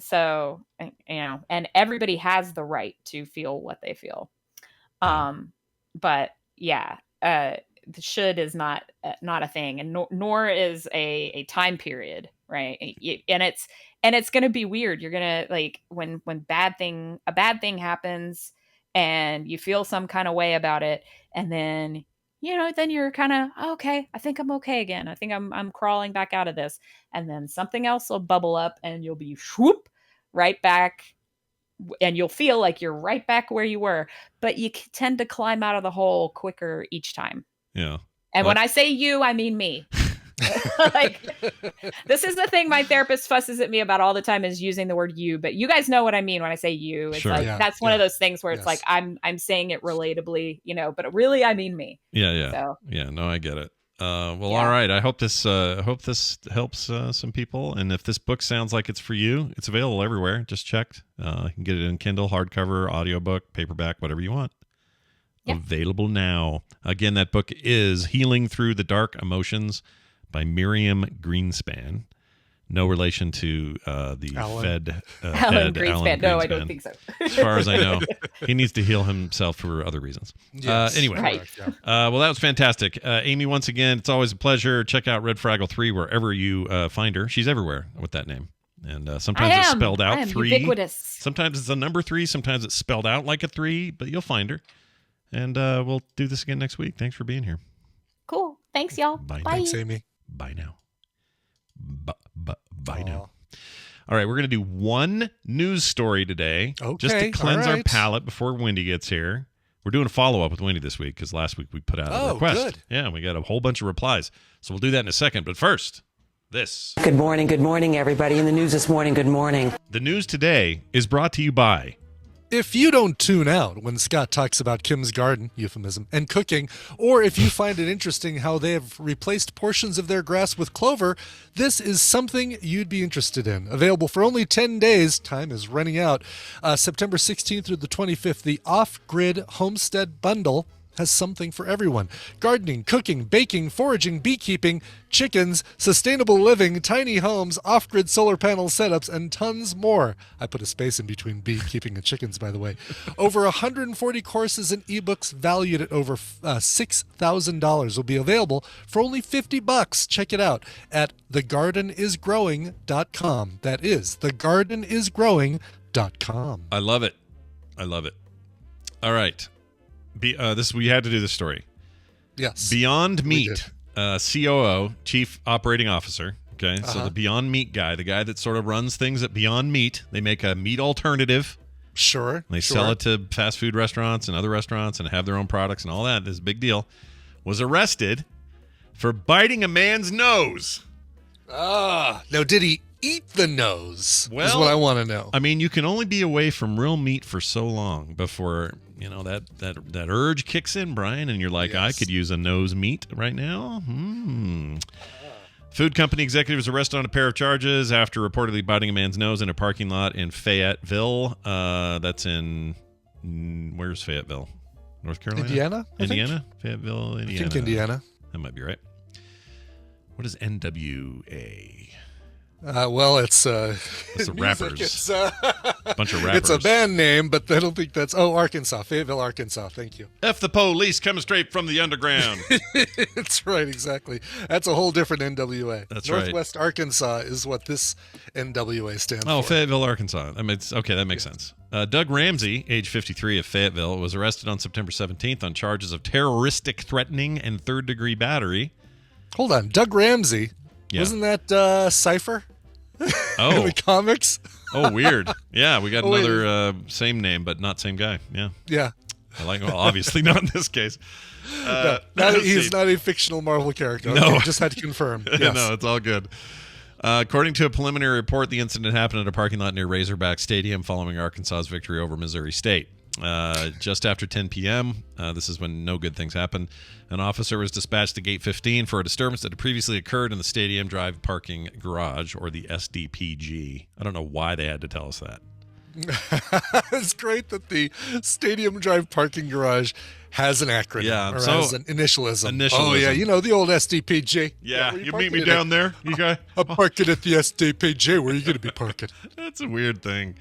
So, and everybody has the right to feel what they feel. But yeah, the should is not a thing, and nor is a time period, right? And it's going to be weird. You're going to, like, when a bad thing happens and you feel some kind of way about it, and then then you're kind of, okay, I think I'm okay again. I think I'm crawling back out of this. And then something else will bubble up, and you'll be whoop right back, and you'll feel like you're right back where you were, but you tend to climb out of the hole quicker each time. Yeah. And when I say you, I mean me. Like, this is the thing my therapist fusses at me about all the time, is using the word you, but you guys know what I mean when I say you. It's that's one of those things where it's like I'm saying it relatably, but really I mean me. Yeah. So. Yeah, no, I get it. All right. I hope this helps some people. And if this book sounds like it's for you, it's available everywhere. Just checked. You can get it in Kindle, hardcover, audiobook, paperback, whatever you want. Yep. Available now. Again, that book is Healing Through the Dark Emotions by Miriam Greenspan. No relation to the Alan Greenspan. Greenspan. No, I don't think so. As far as I know, he needs to heal himself for other reasons. Yes, anyway, right. Well, that was fantastic. Amy, once again, it's always a pleasure. Check out Red Fraggle 3 wherever you find her. She's everywhere with that name. And sometimes it's spelled out 3. Ubiquitous. Sometimes it's a number 3. Sometimes it's spelled out like a 3, but you'll find her. And we'll do this again next week. Thanks for being here. Cool. Thanks, y'all. Bye. Thanks, Amy. Bye now. Bye now. All right, we're going to do one news story today, just to cleanse our palate before Wendi gets here. We're doing a follow-up with Wendi this week because last week we put out a request. Good. Yeah, we got a whole bunch of replies. So we'll do that in a second. But first, this. Good morning, everybody. In the news this morning, good morning. The news today is brought to you by... If you don't tune out when Scott talks about Kim's garden, euphemism, and cooking, or if you find it interesting how they have replaced portions of their grass with clover, this is something you'd be interested in. Available for only 10 days. Time is running out. September 16th through the 25th, the Off-Grid Homestead Bundle has something for everyone. Gardening, cooking, baking, foraging, beekeeping, chickens, sustainable living, tiny homes, off-grid solar panel setups, and tons more. I put a space in between beekeeping and chickens, by the way. Over 140 courses and ebooks valued at over $6,000 will be available for only $50. Check it out at thegardenisgrowing.com. That is thegardenisgrowing.com. I love it. All right. We had to do this story. Yes. Beyond Meat, COO, Chief Operating Officer. Okay, so the Beyond Meat guy, the guy that sort of runs things at Beyond Meat. They make a meat alternative. Sure. They sell it to fast food restaurants and other restaurants and have their own products and all that. This is a big deal. Was arrested for biting a man's nose. Now, did he eat the nose? Well, is what I want to know. I mean, you can only be away from real meat for so long before that urge kicks in, Brian, and you're like, yes. I could use a nose meat right now. Food company executive was arrested on a pair of charges after reportedly biting a man's nose in a parking lot in Fayetteville. That's in where's Fayetteville? North Carolina? Indiana? Fayetteville, Indiana. I think Indiana. That might be right. What is NWA? Well, it's the rappers. It's bunch of rappers. It's a band name, but I don't think that's. Arkansas, Fayetteville, Arkansas. Thank you. F the police coming straight from the underground. That's right, exactly. That's a whole different NWA. That's right. Northwest Arkansas is what this NWA stands for. Oh, Fayetteville, Arkansas. I mean, okay, that makes sense. Doug Ramsey, age 53 of Fayetteville, was arrested on September 17th on charges of terroristic threatening and third-degree battery. Hold on, Doug Ramsey. Yeah. Wasn't that Cypher? Oh, in the comics. Oh, weird. Yeah, we got another same name, but not same guy. Yeah. Yeah. Well, obviously not in this case. He's not a fictional Marvel character. No. Okay, just had to confirm. Yes. No, it's all good. According to a preliminary report, the incident happened at a parking lot near Razorback Stadium following Arkansas's victory over Missouri State. Just after 10 p.m., this is when no good things happened, an officer was dispatched to Gate 15 for a disturbance that had previously occurred in the Stadium Drive Parking Garage, or the SDPG. I don't know why they had to tell us that. It's great that the Stadium Drive Parking Garage has an acronym, or has an initialism. Oh, yeah, the old SDPG. Yeah, you meet me down there, you guys. I'm parking at the SDPG. Where are you going to be parking? That's a weird thing.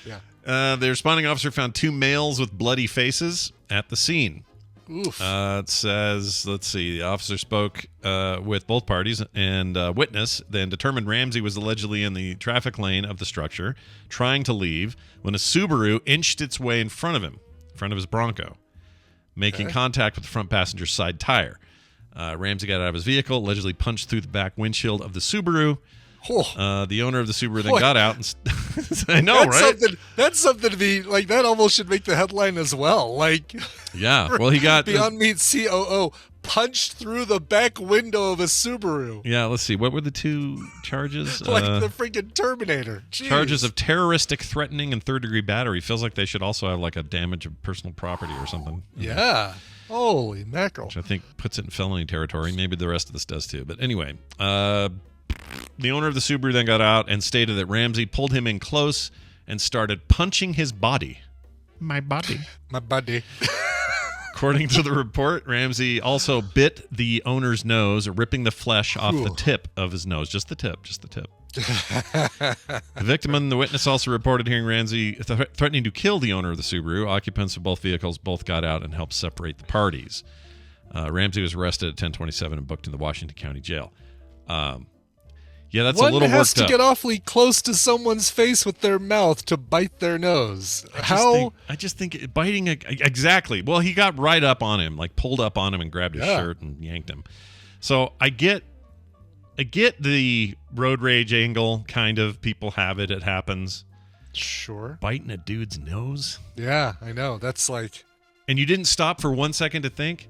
Yeah. The responding officer found two males with bloody faces at the scene. Oof. It says, let's see, the officer spoke with both parties and witness, then determined Ramsey was allegedly in the traffic lane of the structure, trying to leave, when a Subaru inched its way in front of him, in front of his Bronco, making contact with the front passenger's side tire. Ramsey got out of his vehicle, allegedly punched through the back windshield of the Subaru. The owner of the Subaru then got out and I know, right? That's something to be like. That almost should make the headline as well. Like, yeah. Well, he got Beyond Meat COO punched through the back window of a Subaru. Yeah. Let's see. What were the two charges? Like the freaking Terminator. Jeez. Charges of terroristic threatening and third-degree battery. Feels like they should also have like a damage of personal property or something. Yeah. Holy mackerel. Which I think puts it in felony territory. Maybe the rest of this does too. But anyway, the owner of the Subaru then got out and stated that Ramsey pulled him in close and started punching his body. My body. According to the report, Ramsey also bit the owner's nose, ripping the flesh off the tip of his nose. Just the tip. The victim and the witness also reported hearing Ramsey threatening to kill the owner of the Subaru. Occupants of both vehicles both got out and helped separate the parties. Ramsey was arrested at 10:27 and booked in the Washington County Jail. Yeah, that's a little worked up. One has to get awfully close to someone's face with their mouth to bite their nose. I just think biting exactly. Well, he got right up on him, like pulled up on him and grabbed his shirt and yanked him. So I get the road rage angle, kind of. People have it. It happens. Sure. Biting a dude's nose. Yeah, I know. That's like. And you didn't stop for 1 second to think,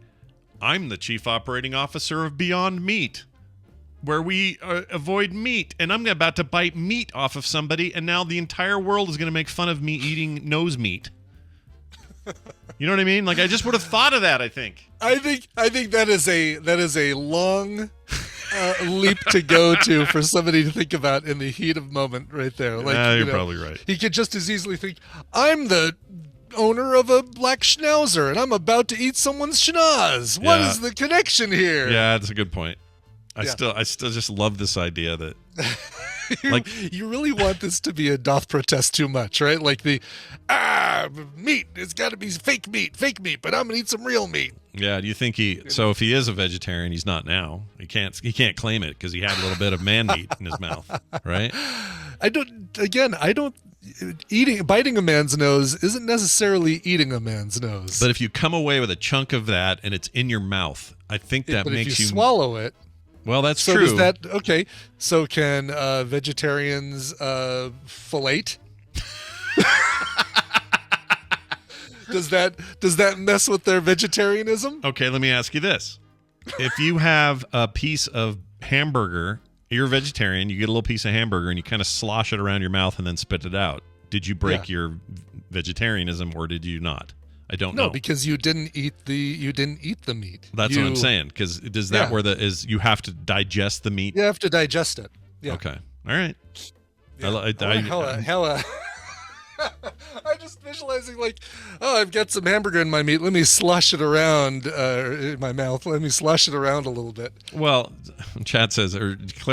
I'm the chief operating officer of Beyond Meat, where we avoid meat, and I'm about to bite meat off of somebody, and now the entire world is going to make fun of me eating nose meat. You know what I mean? Like, I just would have thought of that, I think. I think that is a long leap to go to for somebody to think about in the heat of moment right there. Like, you're probably right. He could just as easily think, I'm the owner of a black schnauzer, and I'm about to eat someone's schnoz. What is the connection here? Yeah, that's a good point. I still just love this idea that you really want this to be a doth protest too much, right? Like the meat, it's got to be fake meat, but I'm gonna eat some real meat. Yeah, do you think if he is a vegetarian, he's not now. He can't claim it because he had a little bit of man meat in his mouth, right? Biting a man's nose isn't necessarily eating a man's nose. But if you come away with a chunk of that and it's in your mouth, I think that makes if you swallow it. Well, that's so true. So can vegetarians fillet? Does that mess with their vegetarianism? Okay, let me ask you this. If you have a piece of hamburger, you're a vegetarian, you get a little piece of hamburger and you kind of slosh it around your mouth and then spit it out. Did you break your vegetarianism or did you not? I don't know. No, because you didn't eat the meat. That's what I'm saying. Because does that you have to digest the meat? You have to digest it. Yeah. Okay. All right. Yeah. I'm just visualizing I've got some hamburger in my meat. Let me slosh it around in my mouth. Let me slosh it around a little bit. Well, Claire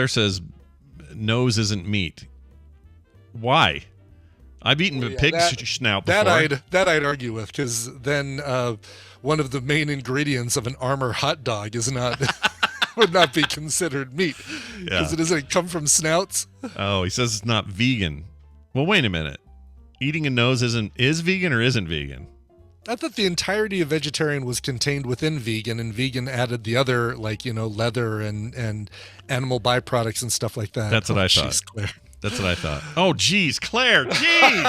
says, nose isn't meat. Why? I've eaten a pig's snout before. That I'd argue with, because then one of the main ingredients of an Armour hot dog would not be considered meat, because it doesn't come from snouts. Oh, he says it's not vegan. Well, wait a minute. Eating a nose is vegan or isn't vegan? I thought the entirety of vegetarian was contained within vegan, and vegan added the other, leather and animal byproducts and stuff like that. That's what I thought. Geez, Claire. That's what I thought. Oh, geez, Claire, geez.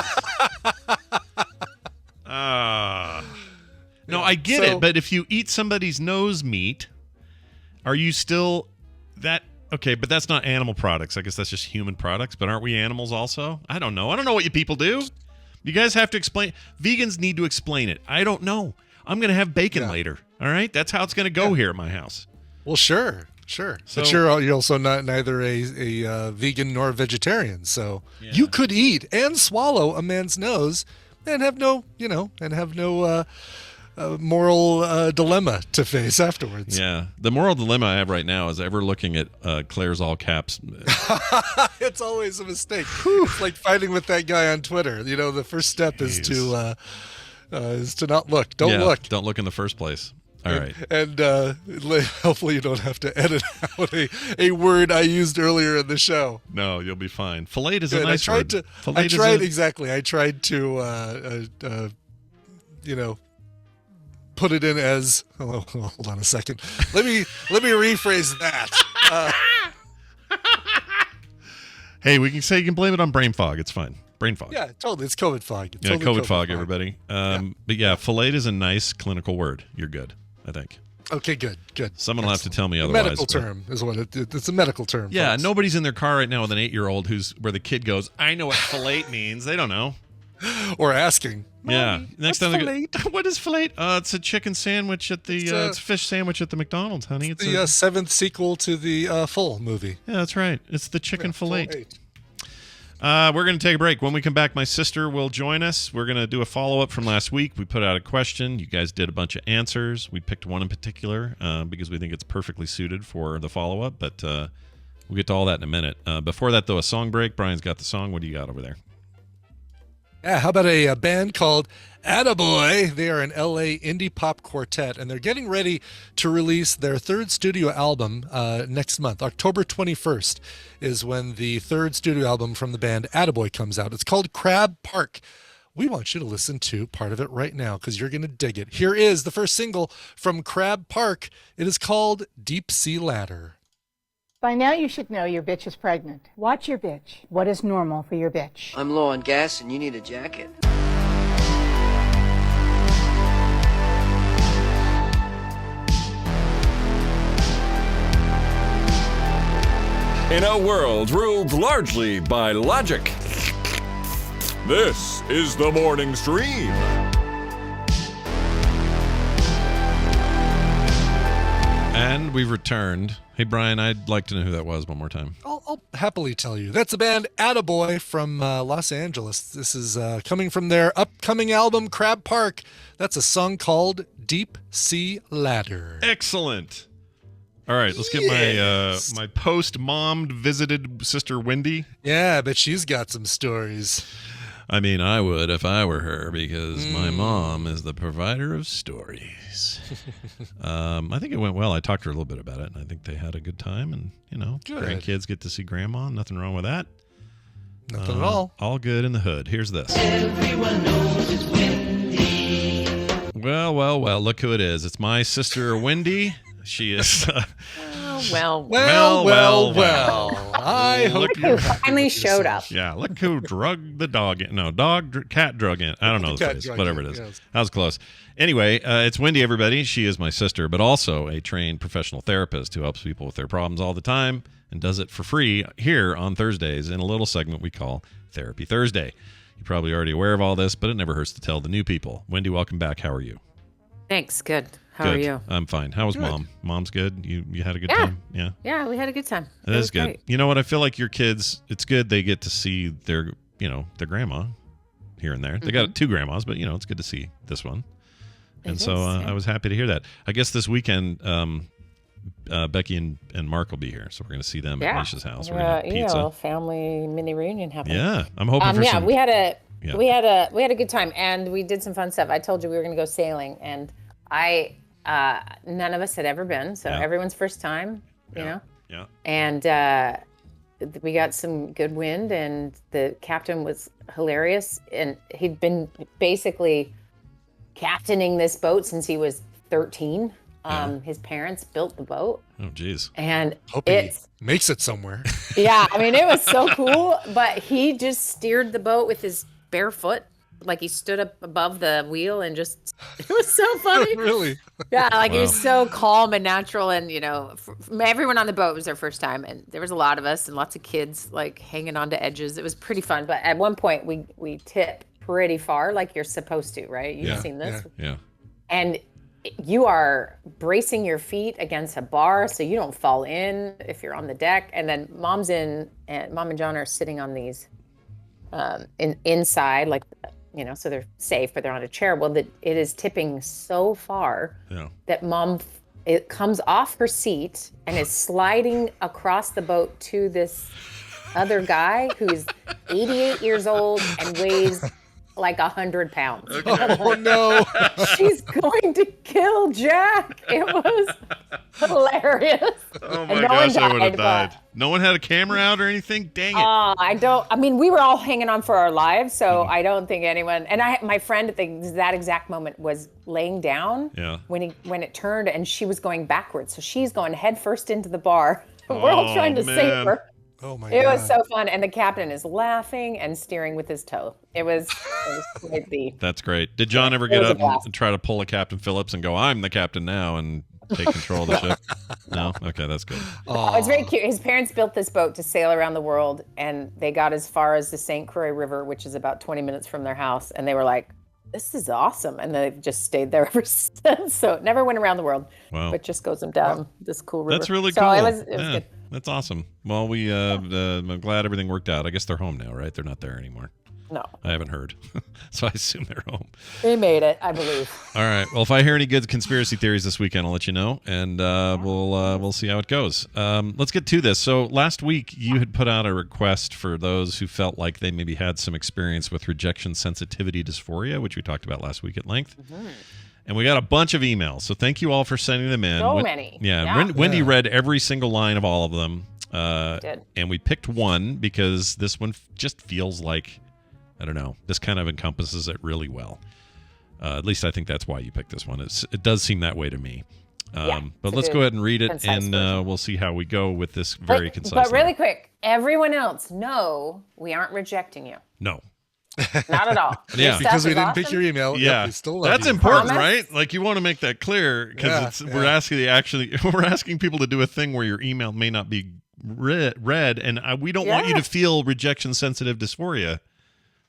No, I get it, but if you eat somebody's nose meat, are you still that? Okay, but that's not animal products. I guess that's just human products, but aren't we animals also? I don't know. I don't know what you people do. You guys have to explain. Vegans need to explain it. I don't know. I'm going to have bacon later, all right? That's how it's going to go here at my house. Well, sure. So, but you're also neither a vegan nor a vegetarian, so you could eat and swallow a man's nose and have no moral dilemma to face afterwards. Yeah, the moral dilemma I have right now is ever looking at Claire's all caps. It's always a mistake. It's like fighting with that guy on Twitter. The first step is to not look. Don't look. Don't look in the first place. All right. And hopefully you don't have to edit out a word I used earlier in the show. No, you'll be fine. Fillet is a nice word. I tried to put it in as hold on a second. Let me rephrase that. Hey, you can blame it on brain fog. It's fine. Brain fog. Yeah, totally. It's COVID fog. COVID fog, everybody. But fillet is a nice clinical word. You're good, I think. Okay, good. Someone will have to tell me otherwise. Medical term is what it's a medical term. Yeah, folks. Nobody's in their car right now with an 8-year-old where the kid goes, I know what fillet means. They don't know. Or asking. Yeah. Next time fillet? What is fillet? It's a chicken sandwich at the it's a fish sandwich at the McDonald's, honey. It's the seventh sequel to the Full movie. Yeah, that's right. It's the chicken fillet. We're going to take a break. When we come back, my sister will join us. We're going to do a follow-up from last week. We put out a question. You guys did a bunch of answers. We picked one in particular because we think it's perfectly suited for the follow-up, but we'll get to all that in a minute. Before that, though, a song break. Brian's got the song. What do you got over there? Yeah, how about a band called Attaboy? They are an LA indie pop quartet, and they're getting ready to release their third studio album next month. October 21st is when the third studio album from the band Attaboy comes out. It's called Crab Park. We want you to listen to part of it right now because you're going to dig it. Here is the first single from Crab Park. It is called Deep Sea Ladder. By now you should know your bitch is pregnant. Watch your bitch. What is normal for your bitch? I'm low on gas and you need a jacket. In a world ruled largely by logic, this is the Morning Stream. And we've returned. Hey, Brian, I'd like to know who that was one more time. I'll happily tell you. That's the band Attaboy from Los Angeles. This is coming from their upcoming album, Crab Park. That's a song called Deep Sea Ladder. Excellent. All right, let's get my post-mommed visited sister, Wendi. Yeah, but she's got some stories. I mean, I would if I were her, because my mom is the provider of stories. I think it went well. I talked to her a little bit about it, and I think they had a good time. And, Good. grandkids get to see grandma. Nothing wrong with that. Nothing at all. All good in the hood. Here's this. Everyone knows it's Wendi. Well, look who it is. It's my sister, Wendi. She is... Well. I hope you finally showed up. Yeah, look who drugged the dog in. No, cat drug in. I don't know the phrase. Whatever it is. Yes. That was close. Anyway, it's Wendi, everybody. She is my sister, but also a trained professional therapist who helps people with their problems all the time and does it for free here on Thursdays in a little segment we call Therapy Thursday. You're probably already aware of all this, but it never hurts to tell the new people. Wendi, welcome back. How are you? Thanks. Good. How good. are you? I'm fine. How was Mom? Mom's good? You had a good time? Yeah. Yeah, we had a good time. It is good. Great. You know what? I feel like your kids, it's good they get to see their grandma here and there. They got two grandmas, but, it's good to see this one. And I was happy to hear that. I guess this weekend, Becky and Mark will be here, so we're going to see them at Nisha's house. We're going to have pizza. Family mini reunion happening. Yeah, I'm hoping for some. We had a good time, and we did some fun stuff. I told you we were going to go sailing, and none of us had ever been, so everyone's first time, you know. Yeah. And we got some good wind, and the captain was hilarious, and he'd been basically captaining this boat since he was 13. His parents built the boat. Oh, geez. And hope he makes it somewhere. Yeah, I mean, it was so cool, but he just steered the boat with his bare foot. Like he stood up above the wheel and just, it was so funny. Really? Yeah, like he was so calm and natural. And, everyone on the boat was their first time. And there was a lot of us and lots of kids like hanging onto edges. It was pretty fun. But at one point we tip pretty far like you're supposed to, right? You've seen this. Yeah. And you are bracing your feet against a bar so you don't fall in if you're on the deck. And then Mom and John are sitting on these inside, like, so they're safe, but they're on a chair. Well, it is tipping so far that Mom, it comes off her seat and is sliding across the boat to this other guy who's 88 years old and weighs like 100 pounds. Okay. Oh, no. She's going to kill Jack. It was hilarious. Oh, my gosh, I would have died. No one had a camera out or anything? Dang it. We were all hanging on for our lives, so I don't think anyone, and my friend at that exact moment was laying down when it turned, and she was going backwards. So she's going head first into the bar. We're all trying to save her. Oh my God. God. It was so fun. And the captain is laughing and steering with his toe. It was quite That's great. Did John ever get up and try to pull a Captain Phillips and go, I'm the captain now, and take control of the ship? No? Okay, that's good. Oh, it's very cute. His parents built this boat to sail around the world, and they got as far as the St. Croix River, which is about 20 minutes from their house. And they were like, this is awesome. And they've just stayed there ever since. So it never went around the world, but just goes them down this cool river. That's really so cool. It was good. That's awesome. Well, I'm glad everything worked out. I guess they're home now, right? They're not there anymore. No. I haven't heard. So I assume they're home. They made it, I believe. All right. Well, if I hear any good conspiracy theories this weekend, I'll let you know, and we'll see how it goes. Let's get to this. So last week, you had put out a request for those who felt like they maybe had some experience with rejection sensitivity dysphoria, which we talked about last week at length. Mm-hmm. And we got a bunch of emails, so thank you all for sending them in. So many. Yeah. Wendi read every single line of all of them. Did. And we picked one because this one just feels like, I don't know, this kind of encompasses it really well. At least I think that's why you picked this one. It does seem that way to me. But let's go ahead and read it, and we'll see how we go with this very concise. But really quick, everyone else, no, we aren't rejecting you. No. Not at all. Yeah, because we didn't pick your email. Yeah, we still love that's you. important, right? Like you want to make that clear because we're asking people to do a thing where your email may not be read, and we don't want you to feel rejection sensitive dysphoria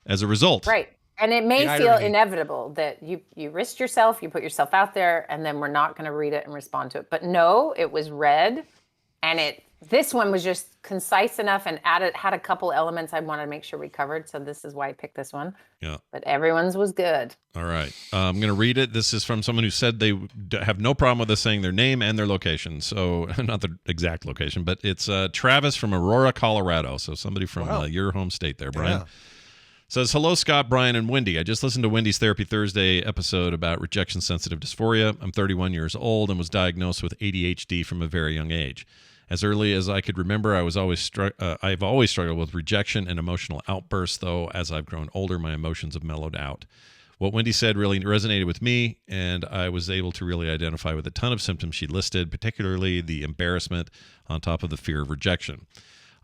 as a result. Right. And it may feel inevitable that you risked yourself, you put yourself out there, and then we're not going to read it and respond to it. But no, it was read, And this one was just concise enough and had a couple elements I wanted to make sure we covered. So this is why I picked this one. Yeah. But everyone's was good. All right. I'm going to read it. This is from someone who said they have no problem with us saying their name and their location. So not the exact location, but it's Travis from Aurora, Colorado. So somebody from your home state there, Brian. Yeah. Says, hello, Scott, Brian, and Wendi. I just listened to Wendy's Therapy Thursday episode about rejection-sensitive dysphoria. I'm 31 years old and was diagnosed with ADHD from a very young age. As early as I could remember, I've always struggled with rejection and emotional outbursts, though as I've grown older, my emotions have mellowed out. What Wendi said really resonated with me, and I was able to really identify with a ton of symptoms she listed, particularly the embarrassment on top of the fear of rejection.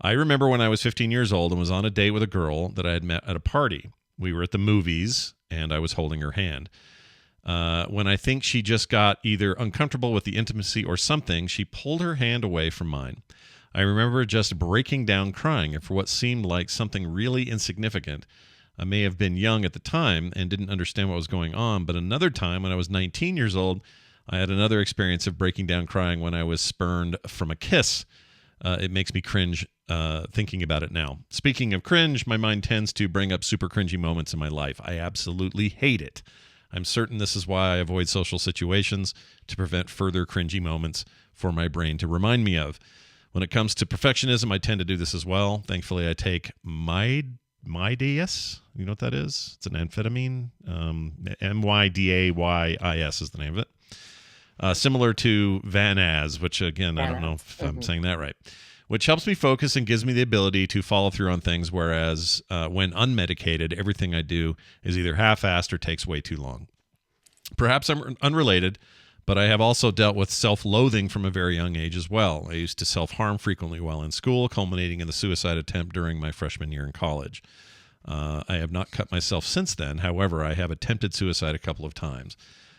I remember when I was 15 years old and was on a date with a girl that I had met at a party. We were at the movies, and I was holding her hand. When I think she just got either uncomfortable with the intimacy or something, she pulled her hand away from mine. I remember just breaking down crying for what seemed like something really insignificant. I may have been young at the time and didn't understand what was going on, but another time when I was 19 years old, I had another experience of breaking down crying when I was spurned from a kiss. It makes me cringe thinking about it now. Speaking of cringe, my mind tends to bring up super cringy moments in my life. I absolutely hate it. I'm certain this is why I avoid social situations, to prevent further cringy moments for my brain to remind me of. When it comes to perfectionism, I tend to do this as well. Thankfully, I take MyDayis. You know what that is? It's an amphetamine. MYDAYIS is the name of it. Similar to Vanaz, which again, I don't know if I'm saying that right, which helps me focus and gives me the ability to follow through on things, whereas when unmedicated, everything I do is either half-assed or takes way too long. Perhaps I'm unrelated, but I have also dealt with self-loathing from a very young age as well. I used to self-harm frequently while in school, culminating in the suicide attempt during my freshman year in college. I have not cut myself since then. However, I have attempted suicide a couple of times.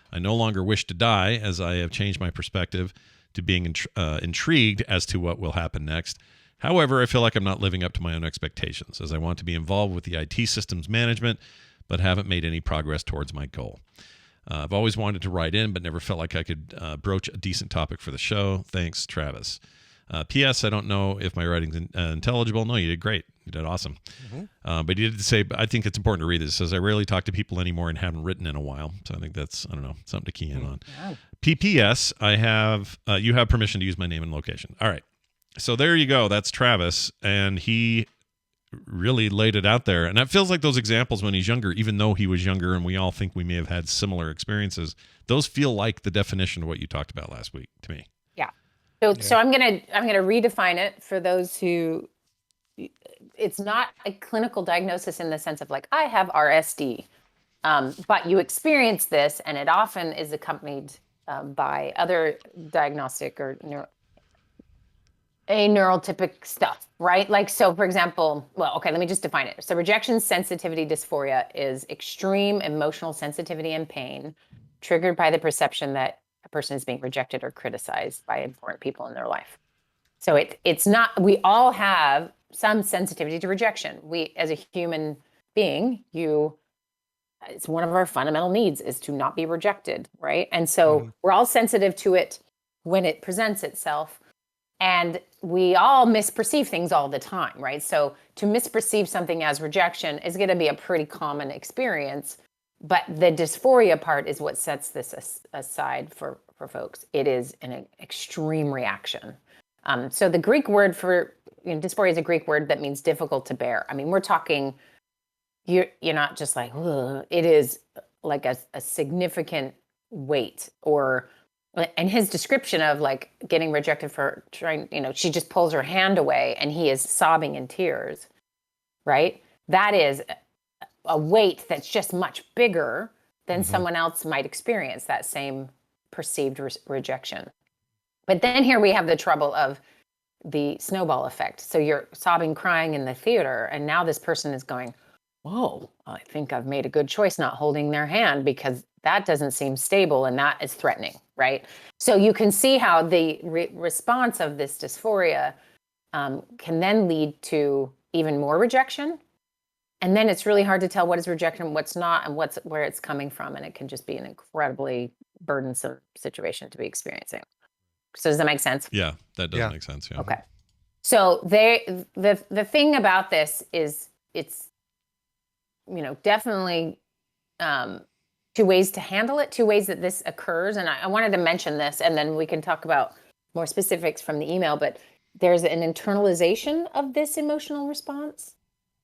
I no longer wish to die, as I have changed my perspective to being intrigued as to what will happen next. However, I feel like I'm not living up to my own expectations, as I want to be involved with the IT systems management, but haven't made any progress towards my goal. I've always wanted to write in, but never felt like I could broach a decent topic for the show. Thanks, Travis. P.S. I don't know if my writing's intelligible. No, you did great. You did awesome. Mm-hmm. But you did say, I think it's important to read this. It says, I rarely talk to people anymore and haven't written in a while. So I think that's, I don't know, something to key in on. Yeah. PPS, you have permission to use my name and location. All right. So there you go. That's Travis. And he really laid it out there. And that feels like those examples when he's younger, even though he was younger and we all think we may have had similar experiences, those feel like the definition of what you talked about last week to me. Yeah. So I'm gonna redefine it for those who, it's not a clinical diagnosis in the sense of like, I have RSD, but you experience this and it often is accompanied by other diagnostic or neurotypic stuff, right? Like, so for example, let me just define it. So rejection sensitivity dysphoria is extreme emotional sensitivity and pain triggered by the perception that a person is being rejected or criticized by important people in their life. So it's not, we all have some sensitivity to rejection. We, as a human being, it's one of our fundamental needs is to not be rejected, right? And so we're all sensitive to it when it presents itself. And we all misperceive things all the time, right? So to misperceive something as rejection is going to be a pretty common experience. But the dysphoria part is what sets this aside for folks. It is an extreme reaction. So the Greek word for dysphoria is a Greek word that means difficult to bear. I mean, we're talking, you're not just like, ugh. It is like a significant weight. And his description of like getting rejected for trying, she just pulls her hand away and he is sobbing in tears, right? That is a weight that's just much bigger than someone else might experience that same perceived rejection. But then here we have the trouble of the snowball effect. So you're sobbing, crying in the theater, and now this person is going, whoa, I think I've made a good choice not holding their hand because that doesn't seem stable and that is threatening, right? So you can see how the response of this dysphoria can then lead to even more rejection. And then it's really hard to tell what is rejection, what's not, and where it's coming from. And it can just be an incredibly burdensome situation to be experiencing. So does that make sense? Yeah, that does make sense. Yeah. Okay. So the thing about this is it's, definitely two ways to handle it, two ways that this occurs. And I wanted to mention this, and then we can talk about more specifics from the email, but there's an internalization of this emotional response.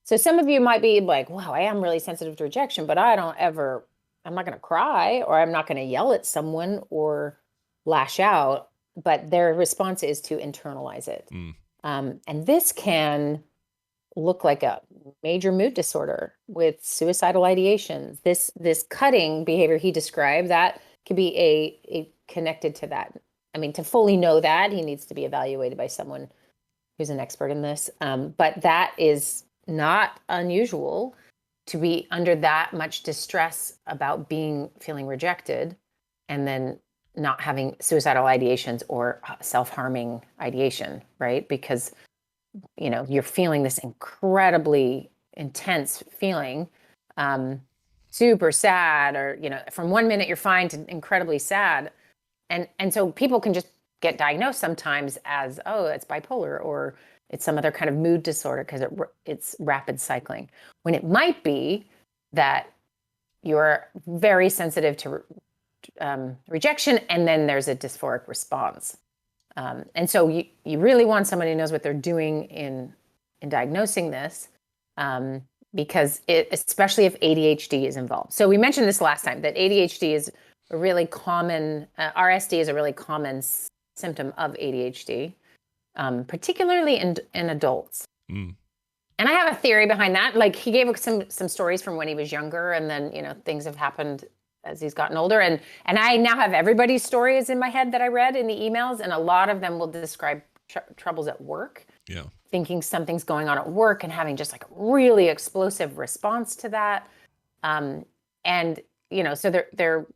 So some of you might be like, wow, I am really sensitive to rejection, but I'm not going to cry, or I'm not going to yell at someone or lash out, but their response is to internalize it. And this can look like a major mood disorder with suicidal ideations. This cutting behavior he described, that could be a connected to that. I mean, to fully know that, he needs to be evaluated by someone who's an expert in this. But that is not unusual to be under that much distress about feeling rejected and then not having suicidal ideations or self-harming ideation, right? Because, you're feeling this incredibly intense feeling, super sad, or, from 1 minute you're fine to incredibly sad. And so people can just get diagnosed sometimes as, oh, it's bipolar, or it's some other kind of mood disorder because it's rapid cycling, when it might be that you're very sensitive to rejection, and then there's a dysphoric response. And so you really want somebody who knows what they're doing in diagnosing this, because especially if ADHD is involved. So we mentioned this last time, that ADHD is a really common, RSD is a really common symptom of ADHD. Particularly in adults. And I have a theory behind that. Like, he gave some stories from when he was younger, and then, things have happened as he's gotten older. And I now have everybody's stories in my head that I read in the emails, and a lot of them will describe troubles at work. Yeah. Thinking something's going on at work and having just like a really explosive response to that. And, so they're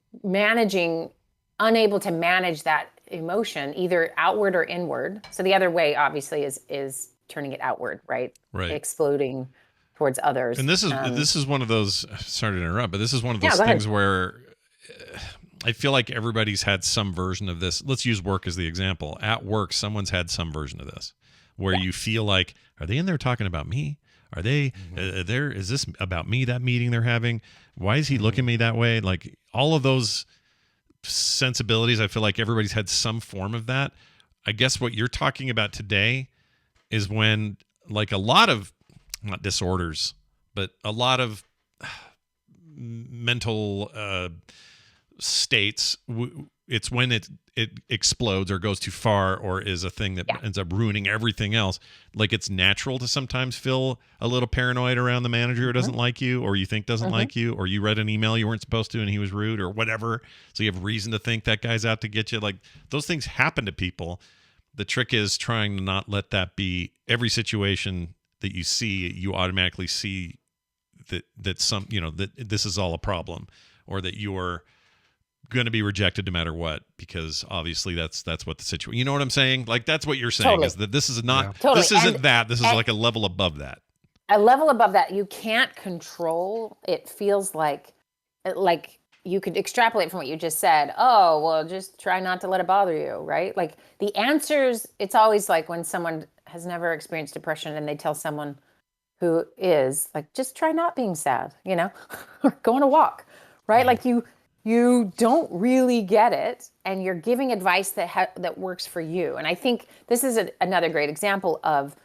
unable to manage that emotion, either outward or inward. So the other way, obviously, is turning it outward, right? Right. Exploding towards others. And this is one of those. Sorry to interrupt, but this is one of those things where I feel like everybody's had some version of this. Let's use work as the example. At work, someone's had some version of this, where you feel like, are they in there talking about me? Are they there? Is this about me? That meeting they're having? Why is he looking at me that way? Like, all of those sensibilities, I feel like everybody's had some form of that. I guess what you're talking about today is when, like, a lot of, not disorders, but a lot of mental states, it's when it explodes or goes too far, or is a thing that ends up ruining everything else. Like, it's natural to sometimes feel a little paranoid around the manager who doesn't like you, or you think doesn't like you, or you read an email you weren't supposed to and he was rude or whatever. So you have reason to think that guy's out to get you. Like, those things happen to people. The trick is trying to not let that be every situation that you see, you automatically see that some, that this is all a problem, or that you're going to be rejected no matter what, because obviously that's what the situation, you know what I'm saying? Like, that's what you're saying, is that this is not, this isn't that, this is like a level above that. A level above that. You can't control. It feels like you could extrapolate from what you just said. Oh, well, just try not to let it bother you, right? Like, the answers, it's always like when someone has never experienced depression and they tell someone who is, like, just try not being sad, or go on a walk, right? Like, you don't really get it, and you're giving advice that works for you. And I think this is another great example of,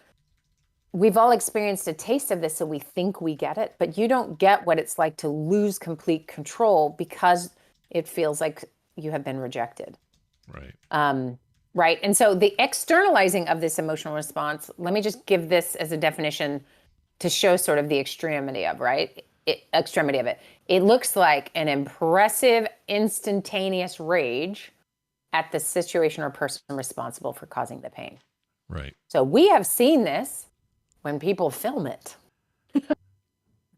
we've all experienced a taste of this, so we think we get it, but you don't get what it's like to lose complete control because it feels like you have been rejected. Right. Right. And so the externalizing of this emotional response, let me just give this as a definition to show sort of the extremity of, extremity of it. It looks like an impressive, instantaneous rage at the situation or person responsible for causing the pain. Right. So we have seen this when people film it,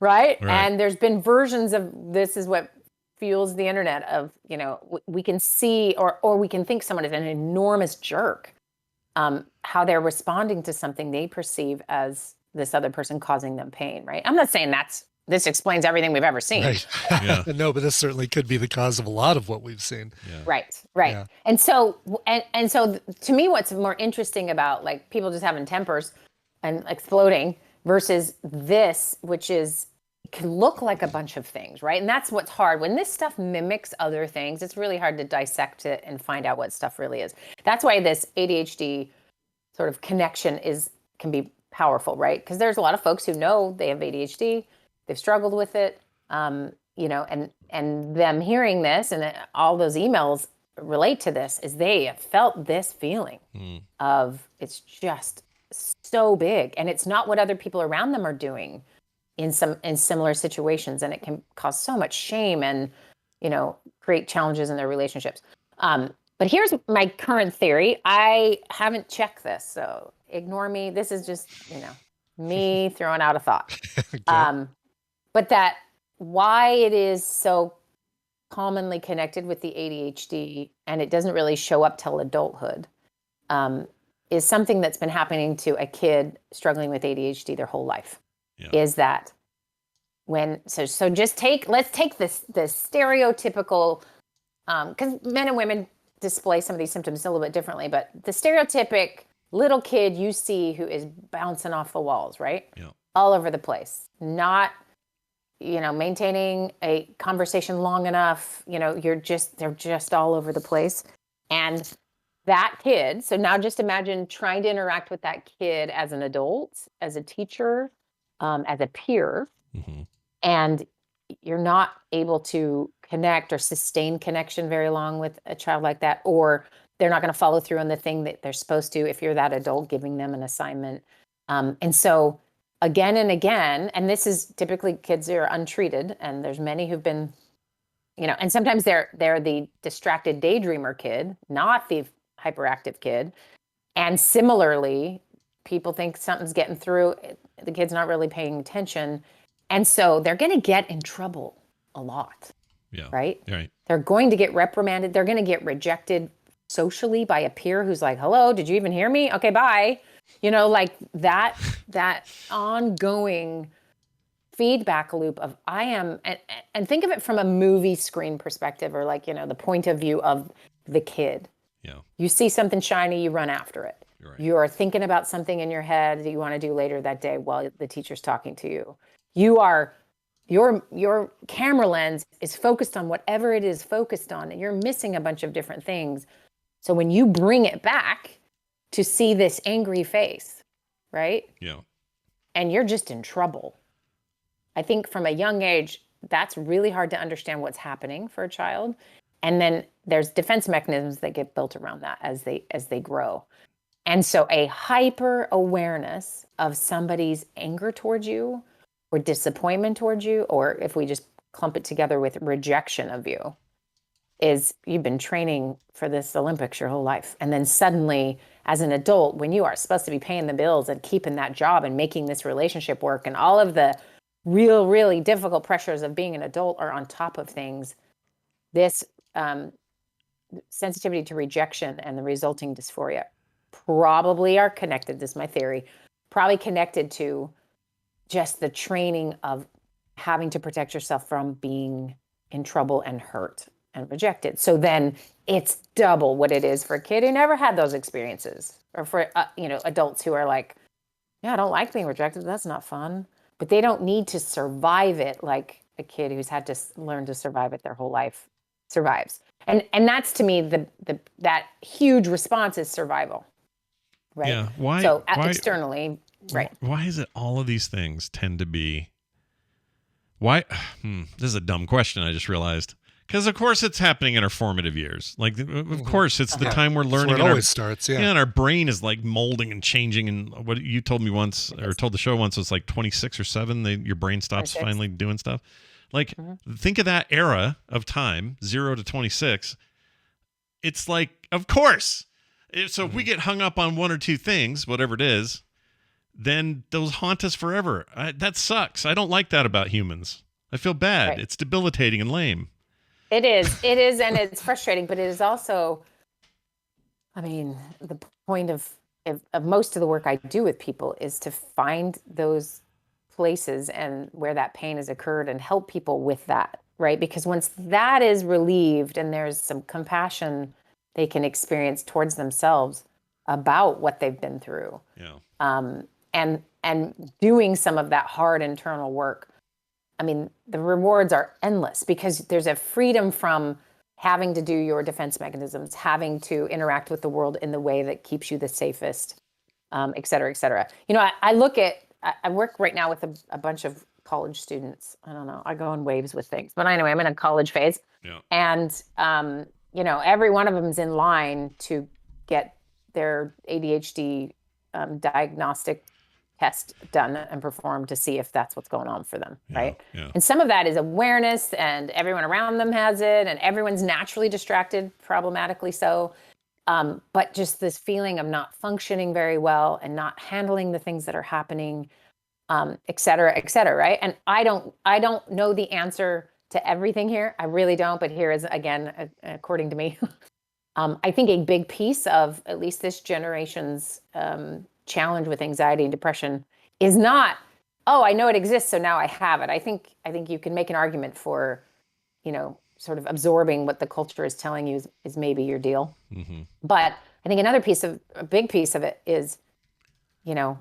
right? And there's been versions of this is what fuels the internet of, we can see, or we can think someone is an enormous jerk, how they're responding to something they perceive as this other person causing them pain, right? I'm not saying that's this explains everything we've ever seen. Right. Yeah. No, but this certainly could be the cause of a lot of what we've seen. Yeah. Right. Yeah. And so to me, what's more interesting about like people just having tempers and exploding versus this, which is can look like a bunch of things, right? And that's what's hard. When this stuff mimics other things, it's really hard to dissect it and find out what stuff really is. That's why this ADHD sort of connection can be powerful, right? Because there's a lot of folks who know they have ADHD, they've struggled with it, you know, and them hearing this and all those emails relate to this is they have felt this feeling of it's just so big, and it's not what other people around them are doing in similar situations, and it can cause so much shame and, you know, create challenges in their relationships. But here's my current theory. I haven't checked this, so ignore me. This is just, you know, me throwing out a thought. Okay. But that why it is so commonly connected with the ADHD and it doesn't really show up till adulthood is something that's been happening to a kid struggling with ADHD their whole life. Yeah. Is that so just let's take this stereotypical, because men and women display some of these symptoms a little bit differently, but the stereotypic little kid you see who is bouncing off the walls, right? Yeah. All over the place, not, you know, maintaining a conversation long enough, you know, they're just all over the place. And that kid, so now just imagine trying to interact with that kid as an adult, as a teacher, as a peer, and you're not able to connect or sustain connection very long with a child like that, or they're not going to follow through on the thing that they're supposed to if you're that adult giving them an assignment. And so again and again, and this is typically kids who are untreated, and there's many who've been, you know, and sometimes they're the distracted daydreamer kid, not the hyperactive kid. And similarly, people think something's getting through, the kid's not really paying attention. And so they're going to get in trouble a lot. Yeah. Right? Right. They're going to get reprimanded. They're going to get rejected socially by a peer who's like, hello, did you even hear me? Okay, bye. You know, like that ongoing feedback loop of and think of it from a movie screen perspective, or like, you know, the point of view of the kid. Yeah. You see something shiny, you run after it. Right. You're thinking about something in your head that you want to do later that day while the teacher's talking to you. Your camera lens is focused on whatever it is focused on, and you're missing a bunch of different things. So when you bring it back to see this angry face, right? Yeah. And you're just in trouble. I think from a young age, that's really hard to understand what's happening for a child. And then there's defense mechanisms that get built around that as they grow. And so a hyper awareness of somebody's anger towards you or disappointment towards you, or if we just clump it together with rejection of you, is you've been training for this Olympics your whole life. And then suddenly, as an adult, when you are supposed to be paying the bills and keeping that job and making this relationship work, and all of the really difficult pressures of being an adult are on top of things, this sensitivity to rejection and the resulting dysphoria probably are connected, this is my theory, probably connected to just the training of having to protect yourself from being in trouble and hurt and rejected. So then it's double what it is for a kid who never had those experiences, or for adults who are like, yeah, I don't like being rejected, that's not fun. But they don't need to survive it like a kid who's had to learn to survive it their whole life survives. And that's, to me, that huge response is survival. Right. Yeah. Why? So externally, right. Why is it all of these things tend to be? Why? This is a dumb question. I just realized, because of course it's happening in our formative years. Like, of course it's the time we're learning. That's where it always starts. Yeah. And our brain is like molding and changing. And what you told me once, or told the show once, was like 26 or 7. Your brain stops 26. finally doing stuff. Like, think of that era of time, 0 to 26. It's like, of course. So if we get hung up on one or two things, whatever it is, then those haunt us forever. That sucks. I don't like that about humans. I feel bad. Right. It's debilitating and lame. It is, and it's frustrating, but it is also, I mean, the point of most of the work I do with people is to find those places and where that pain has occurred and help people with that, right? Because once that is relieved and there's some compassion they can experience towards themselves about what they've been through. And doing some of that hard internal work, I mean, the rewards are endless because there's a freedom from having to do your defense mechanisms, having to interact with the world in the way that keeps you the safest, et cetera, et cetera. You know, I work right now with a bunch of college students. I don't know, I go in waves with things, but anyway, I'm in a college phase. And, you know, every one of them is in line to get their ADHD diagnostic test done and performed to see if that's what's going on for them, right? And some of that is awareness, and everyone around them has it, and everyone's naturally distracted, problematically so. But just this feeling of not functioning very well and not handling the things that are happening, et cetera, right? And I don't know the answer to everything here. I really don't. But here is, again, according to me, I think a big piece of at least this generation's challenge with anxiety and depression is not, oh, I know it exists, so now I have it. I think you can make an argument for, you know, sort of absorbing what the culture is telling you is maybe your deal. But I think a big piece of it is, you know,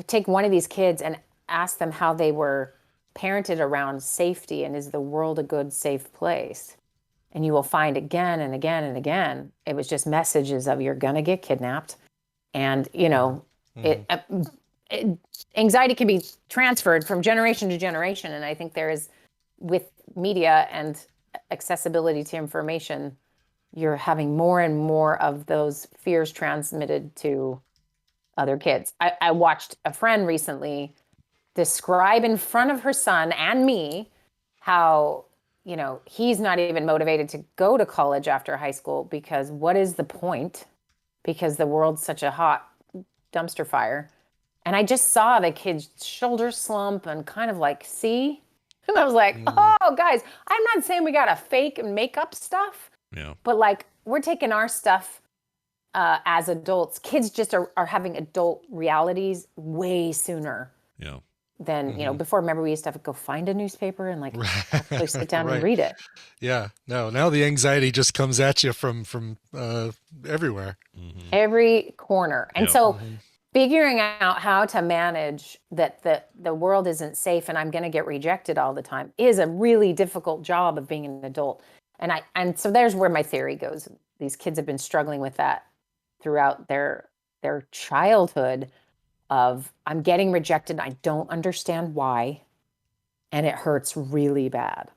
take one of these kids and ask them how they were parented around safety and is the world a good, safe place? And you will find again and again and again, it was just messages of you're going to get kidnapped. And, you know, anxiety can be transferred from generation to generation. And I think there is, with media and accessibility to information, you're having more and more of those fears transmitted to other kids. I watched a friend recently describe in front of her son and me how, you know, he's not even motivated to go to college after high school because what is the point? Because the world's such a hot dumpster fire. And I just saw the kid's shoulders slump and kind of like, see? And I was like, oh, guys, I'm not saying we got to fake and make up stuff. But like, we're taking our stuff as adults. Kids just are having adult realities way sooner. Than, you know, before, remember we used to have to go find a newspaper and like actually sit down and read it. No, now the anxiety just comes at you from everywhere. Every corner. And so figuring out how to manage that the world isn't safe and I'm going to get rejected all the time is a really difficult job of being an adult. And so there's where my theory goes. These kids have been struggling with that throughout their childhood of I'm getting rejected. I don't understand why. And it hurts really bad.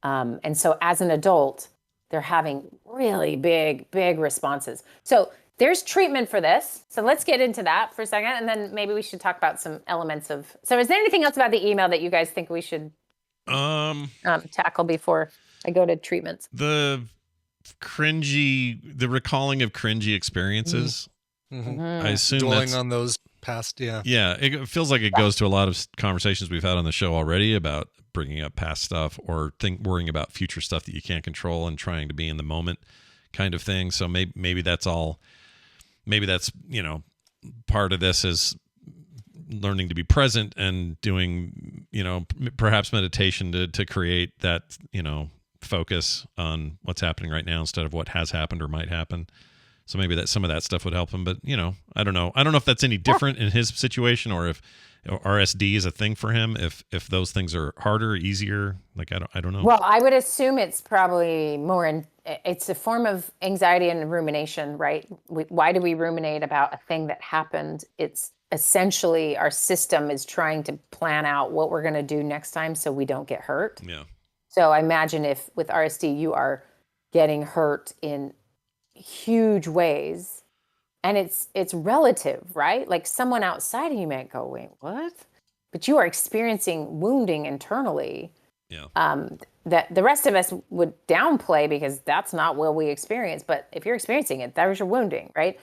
And so as an adult, they're having really big responses. So there's treatment for this. So let's get into that for a second. And then maybe we should talk about some elements of, so is there anything else about the email that you guys think we should tackle before I go to treatments? The recalling of cringy experiences. I assume dwelling on those past, it feels like it goes to a lot of conversations we've had on the show already about bringing up past stuff or worrying about future stuff that you can't control and trying to be in the moment kind of thing. So maybe that's all. Maybe that's, you know, part of this is learning to be present and doing, you know, perhaps meditation to create that, you know, focus on what's happening right now instead of what has happened or might happen. So maybe that some of that stuff would help him, but you know, I don't know. I don't know if that's any different in his situation or if RSD is a thing for him. If those things are harder, easier, like I don't know. Well, I would assume it's probably more it's a form of anxiety and rumination, right? Why do we ruminate about a thing that happened? It's essentially our system is trying to plan out what we're going to do next time so we don't get hurt. So I imagine if with RSD you are getting hurt in huge ways and it's relative, right? Like someone outside of you might go, wait, what? But you are experiencing wounding internally that the rest of us would downplay because that's not what we experience. But if you're experiencing it, there's your wounding, right?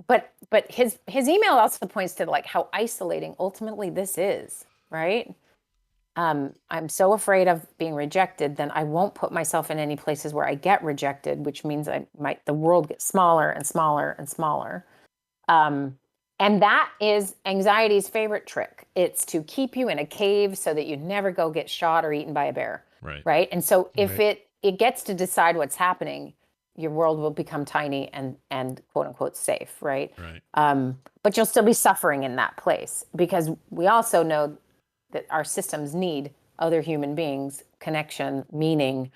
But his email also points to like how isolating ultimately this is, right? I'm so afraid of being rejected, then I won't put myself in any places where I get rejected, which means the world gets smaller and smaller and smaller. And that is anxiety's favorite trick. It's to keep you in a cave so that you never go get shot or eaten by a bear. Right. Right. And so if it gets to decide what's happening, your world will become tiny and quote unquote safe. Right. Right. But you'll still be suffering in that place, because we also know that our systems need other human beings, connection, meaning,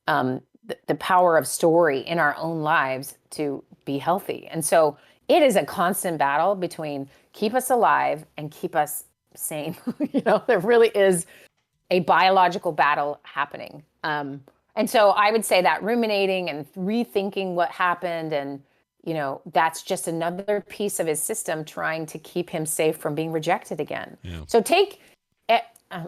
the power of story in our own lives to be healthy. And so it is a constant battle between keep us alive and keep us sane. There really is a biological battle happening. And so I would say that ruminating and rethinking what happened, and, that's just another piece of his system trying to keep him safe from being rejected again. Yeah. So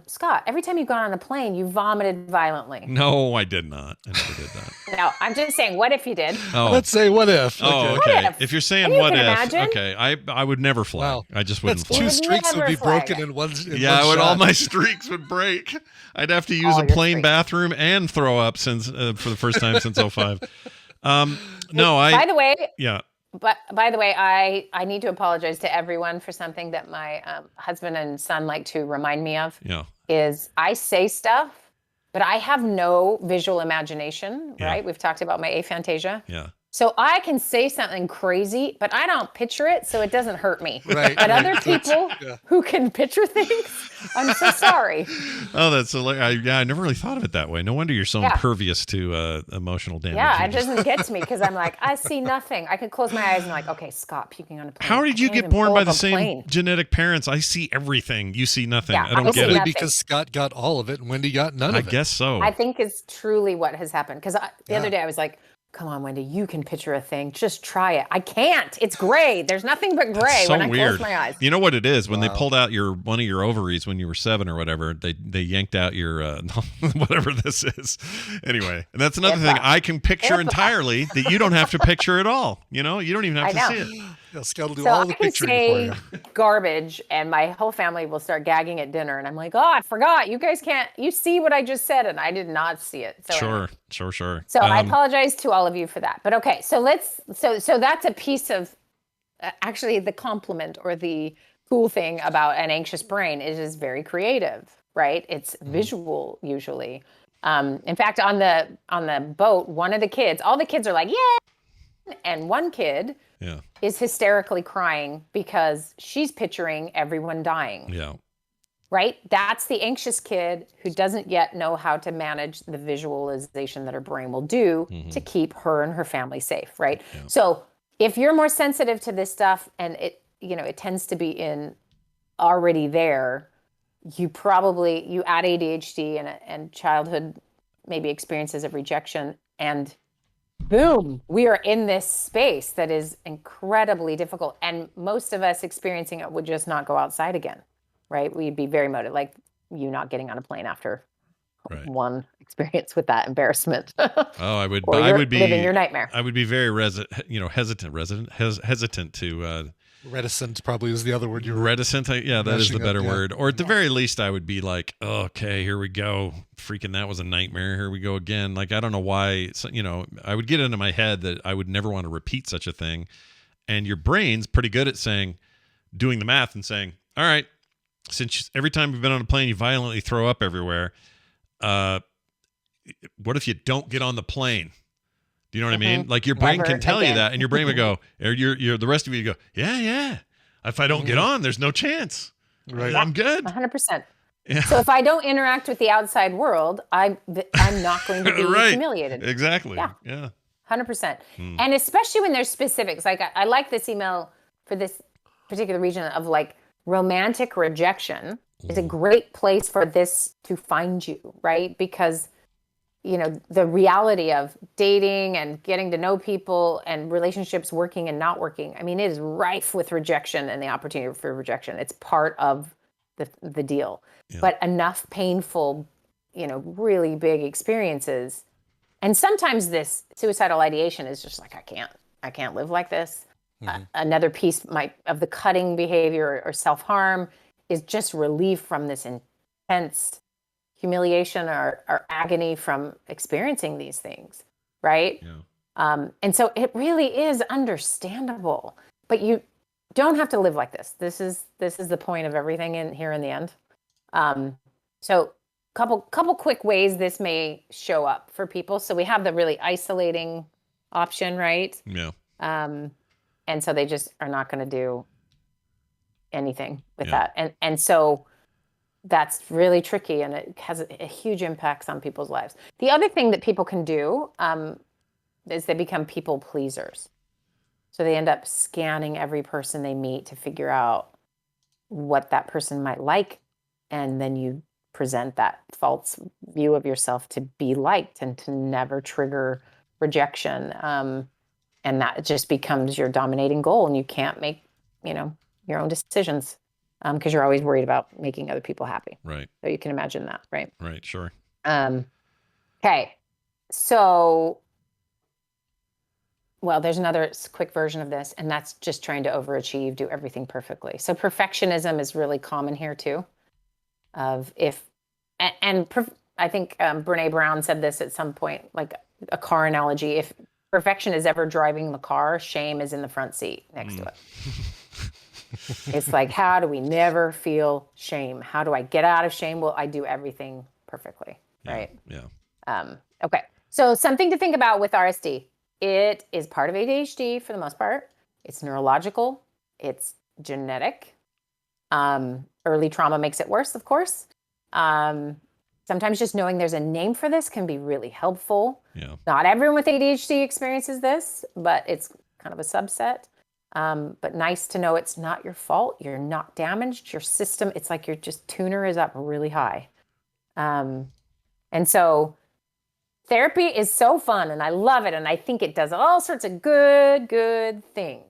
Scott, every time you got on a plane, you vomited violently. No, I did not. I never did that. No, I'm just saying, what if you did? Oh. Let's say what if. Oh, Okay. okay. What If you're saying And you what can if, imagine. okay, I would never fly. Wow. I just wouldn't That's fly. two streaks would never be fly. broken in one. Yeah, one all shot. my streaks would break. I'd have to use a your plane streaks. bathroom and throw up since for the first time since 05. By the way, yeah. But by the way, I need to apologize to everyone for something that my husband and son like to remind me of. Yeah. Is I say stuff, but I have no visual imagination, Yeah. right? We've talked about my aphantasia. Yeah. So I can say something crazy, but I don't picture it, so it doesn't hurt me. Right, But right. other people who can picture things, I'm so sorry. Oh, that's hilarious. I never really thought of it that way. No wonder you're so Yeah. impervious to emotional damage. Yeah, You it just- doesn't get to me because I'm like, I see nothing. I could close my eyes and like, okay, Scott puking on a plane. How I did you can't get even born pull by up the a same plane. genetic parents? I see everything. You see nothing. Yeah, I don't I get see it. Probably nothing. because Scott got all of it and Wendy got none I of it. guess so. I think is truly what has happened. Because the other day I was like, come on, Wendy, you can picture a thing. Just try it. I can't. It's gray. There's nothing but gray That's so when I weird. close my eyes. You know what it is? When they Wow. pulled out one of your ovaries when you were 7 or whatever, they yanked out your whatever this is. Anyway, and that's another thing I can picture entirely that you don't have to picture at all. You don't even have to see it. Yeah, Scott will do So all I the can picturing say for you. garbage and my whole family will start gagging at dinner. And I'm like, oh, I forgot. You guys can't, you see what I just said. And I did not see it. So anyway. Sure. So I apologize to all of you for that. But okay, so so that's a piece of actually the compliment or the cool thing about an anxious brain is it's very creative, right? It's visual usually. In fact, on the boat, one of the kids, all the kids are like, yeah, and one kid is hysterically crying because she's picturing everyone dying. Yeah. Right? That's the anxious kid who doesn't yet know how to manage the visualization that her brain will do to keep her and her family safe, right? Yeah. So if you're more sensitive to this stuff and it tends to be already there, you add ADHD and childhood maybe experiences of rejection, and boom, we are in this space that is incredibly difficult. And most of us experiencing it would just not go outside again. Right? We'd be very motivated, like you not getting on a plane after one experience with that embarrassment. I would be living your nightmare. I would be very hesitant to Reticent probably is the other word you were reticent. That is the better up, yeah. word. Or at the very least, I would be like, oh, okay, here we go. Freaking, that was a nightmare. Here we go again. Like, I don't know why, I would get into my head that I would never want to repeat such a thing. And your brain's pretty good at doing the math and saying, all right, since every time you've been on a plane, you violently throw up everywhere. What if you don't get on the plane? Do you know what I mean? Like your brain can tell you that, and your brain would go, or the rest of you go, yeah. If I don't get on, there's no chance. Right. I'm good. 100%. Yeah. So if I don't interact with the outside world, I'm not going to be Right. humiliated. Exactly. Yeah. 100%. And especially when there's specifics. Like I like this email for this particular region of like romantic rejection is a great place for this to find you, right? Because the reality of dating and getting to know people and relationships working and not working, I mean, it is rife with rejection and the opportunity for rejection. It's part of the deal. Yeah. But enough painful, really big experiences. And sometimes this suicidal ideation is just like, I can't live like this. Another piece of the cutting behavior or self-harm is just relief from this intense humiliation or agony from experiencing these things, right? Yeah. And so it really is understandable. But don't have to live like this. This is the point of everything in here in the end. So couple quick ways this may show up for people. So we have the really isolating option, right? Yeah. And so they just are not going to do anything with that. And so that's really tricky, and it has a huge impacts on people's lives. The other thing that people can do is they become people pleasers. So they end up scanning every person they meet to figure out what that person might like. And then you present that false view of yourself to be liked and to never trigger rejection. And that just becomes your dominating goal, and you can't make, your own decisions because you're always worried about making other people happy. Right. So you can imagine that, right? Right, sure. Okay. So, well, there's another quick version of this, and that's just trying to overachieve, do everything perfectly. So perfectionism is really common here too. I think Brene Brown said this at some point, like a car analogy. If perfection is ever driving the car, shame is in the front seat next to it. It's like, how do we never feel shame? How do I get out of shame? Well, I do everything perfectly, right? Yeah. Okay. So something to think about with RSD. It is part of ADHD for the most part. It's neurological. It's genetic. Early trauma makes it worse, of course. Sometimes just knowing there's a name for this can be really helpful. Yeah. Not everyone with ADHD experiences this, but it's kind of a subset. But nice to know it's not your fault. You're not damaged. Your system, it's like your just tuner is up really high. And so therapy is so fun, and I love it. And I think it does all sorts of good things.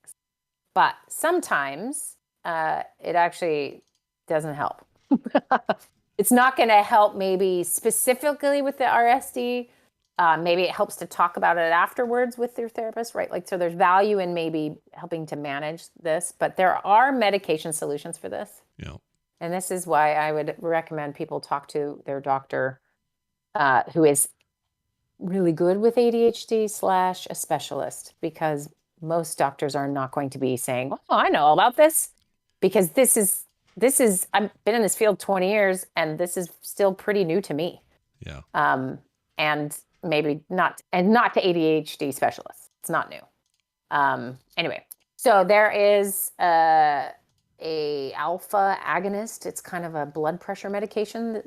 But sometimes it actually doesn't help. It's not going to help maybe specifically with the RSD. Maybe it helps to talk about it afterwards with your therapist, right? Like, so there's value in maybe helping to manage this, but there are medication solutions for this. Yeah. And this is why I would recommend people talk to their doctor who is really good with ADHD / a specialist, because most doctors are not going to be saying, oh, I know all about this, because this is, I've been in this field 20 years and this is still pretty new to me. Yeah. And maybe not to ADHD specialists. It's not new. Anyway, so there is a alpha agonist. It's kind of a blood pressure medication,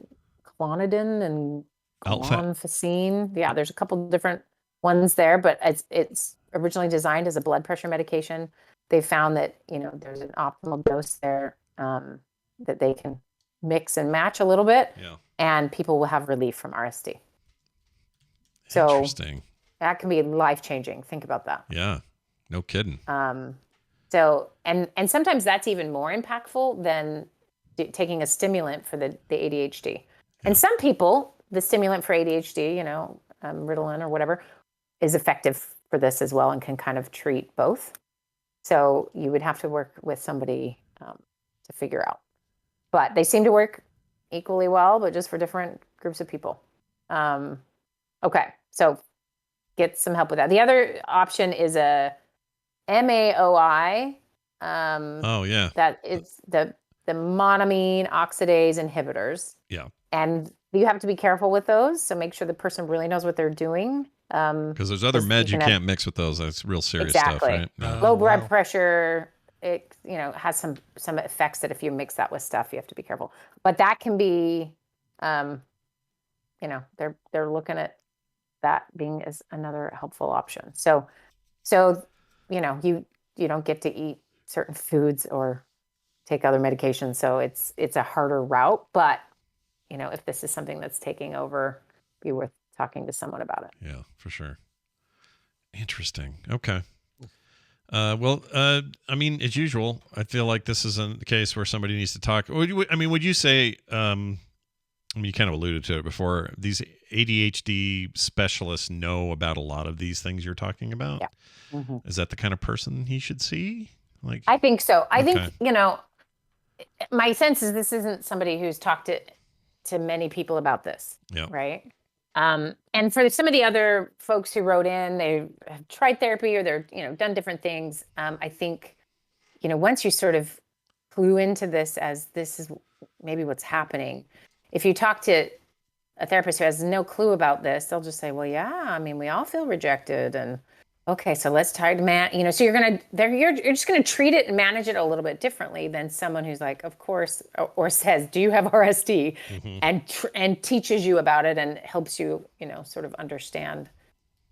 clonidine and clonfacine. Yeah, there's a couple different ones there, but it's originally designed as a blood pressure medication. They found that, there's an optimal dose there that they can mix and match a little bit, and people will have relief from RSD. So interesting. That can be life-changing. Think about that. Yeah, no kidding. So, and sometimes that's even more impactful than taking a stimulant for the ADHD. Yeah. And some people, the stimulant for ADHD, Ritalin or whatever, is effective for this as well and can kind of treat both. So you would have to work with somebody to figure out. But they seem to work equally well, but just for different groups of people. Okay, so get some help with that. The other option is a MAOI. Oh, yeah. That is the monoamine oxidase inhibitors. Yeah. And you have to be careful with those. So make sure the person really knows what they're doing. Because there's other meds you can't mix with those. That's real serious stuff, right? Low blood pressure. It has some effects that if you mix that with stuff, you have to be careful. But that can be, they're looking at that being as another helpful option. So you don't get to eat certain foods or take other medications. So it's a harder route. But if this is something that's taking over, it'd be worth talking to someone about it. Yeah, for sure. Interesting. Okay. I mean, as usual, I feel like this is a case where somebody needs to talk. Would you say, you kind of alluded to it before, these ADHD specialists know about a lot of these things you're talking about? Yeah. Mm-hmm. Is that the kind of person he should see? I think so. I think, my sense is this isn't somebody who's talked to many people about this. Yeah. Right. And for some of the other folks who wrote in, they have tried therapy or they're, done different things. I think once you sort of clue into this as this is maybe what's happening, if you talk to a therapist who has no clue about this, they'll just say, well, yeah, I mean, we all feel rejected. And okay, so let's try to so you're just going to treat it and manage it a little bit differently than someone who's like, of course, or says, do you have RSD? And teaches you about it and helps you, sort of understand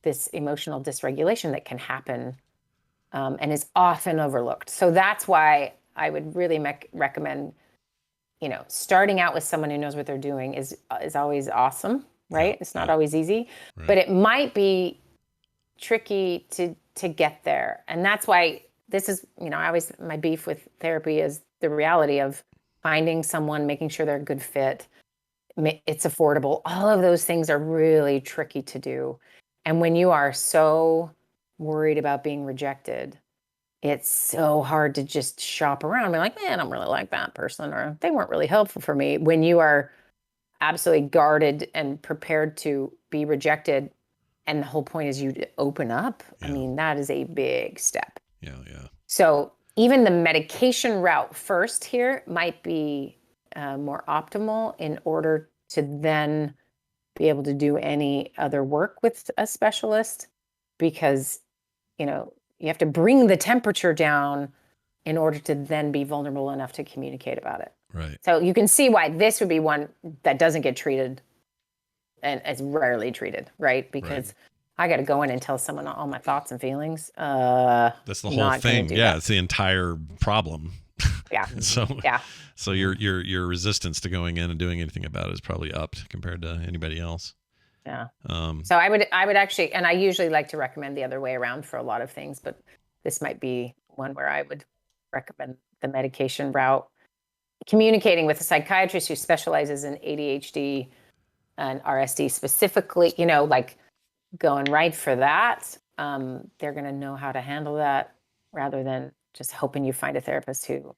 this emotional dysregulation that can happen and is often overlooked. So that's why I would really recommend, starting out with someone who knows what they're doing is always awesome, right? It's not always easy, but it might be tricky to get there. And that's why this is, my beef with therapy is the reality of finding someone, making sure they're a good fit. It's affordable. All of those things are really tricky to do. And when you are so worried about being rejected, it's so hard to just shop around and be like, man, I don't really like that person, or they weren't really helpful for me. When you are absolutely guarded and prepared to be rejected, and the whole point is you to open up, I mean, that is a big step. Yeah. So even the medication route first here might be more optimal in order to then be able to do any other work with a specialist, because, you have to bring the temperature down in order to then be vulnerable enough to communicate about it. Right. So you can see why this would be one that doesn't get treated and is rarely treated, right? Because I got to go in and tell someone all my thoughts and feelings. That's the whole thing. Yeah, it's the entire problem. Yeah. So your resistance to going in and doing anything about it is probably upped compared to anybody else. Yeah. So I would actually, and I usually like to recommend the other way around for a lot of things, but this might be one where I would recommend the medication route. Communicating with a psychiatrist who specializes in ADHD and RSD specifically, like going right for that. They're going to know how to handle that rather than just hoping you find a therapist who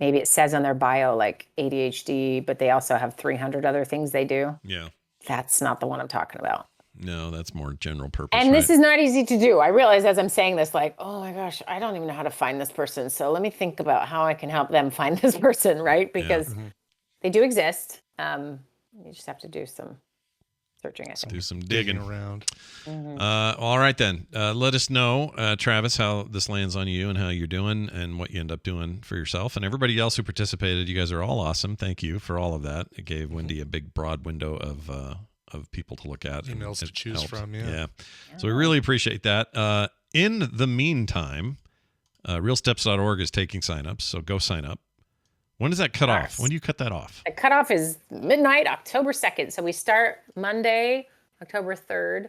maybe it says on their bio like ADHD, but they also have 300 other things they do. Yeah. That's not the one I'm talking about. No, that's more general purpose. And this is not easy to do. I realize as I'm saying this, like, oh my gosh, I don't even know how to find this person. So let me think about how I can help them find this person, right? Because they do exist. You just have to do some searching, I think. Do some digging around. All right, then. Let us know, Travis, how this lands on you and how you're doing and what you end up doing for yourself. And everybody else who participated, you guys are all awesome. Thank you for all of that. It gave Wendi a big, broad window of people to look at. Emails to choose from, yeah. So we really appreciate that. In the meantime, realsteps.org is taking signups, so go sign up. When does that cut off? When do you cut that off? The cutoff is midnight, October 2nd. So we start Monday, October 3rd,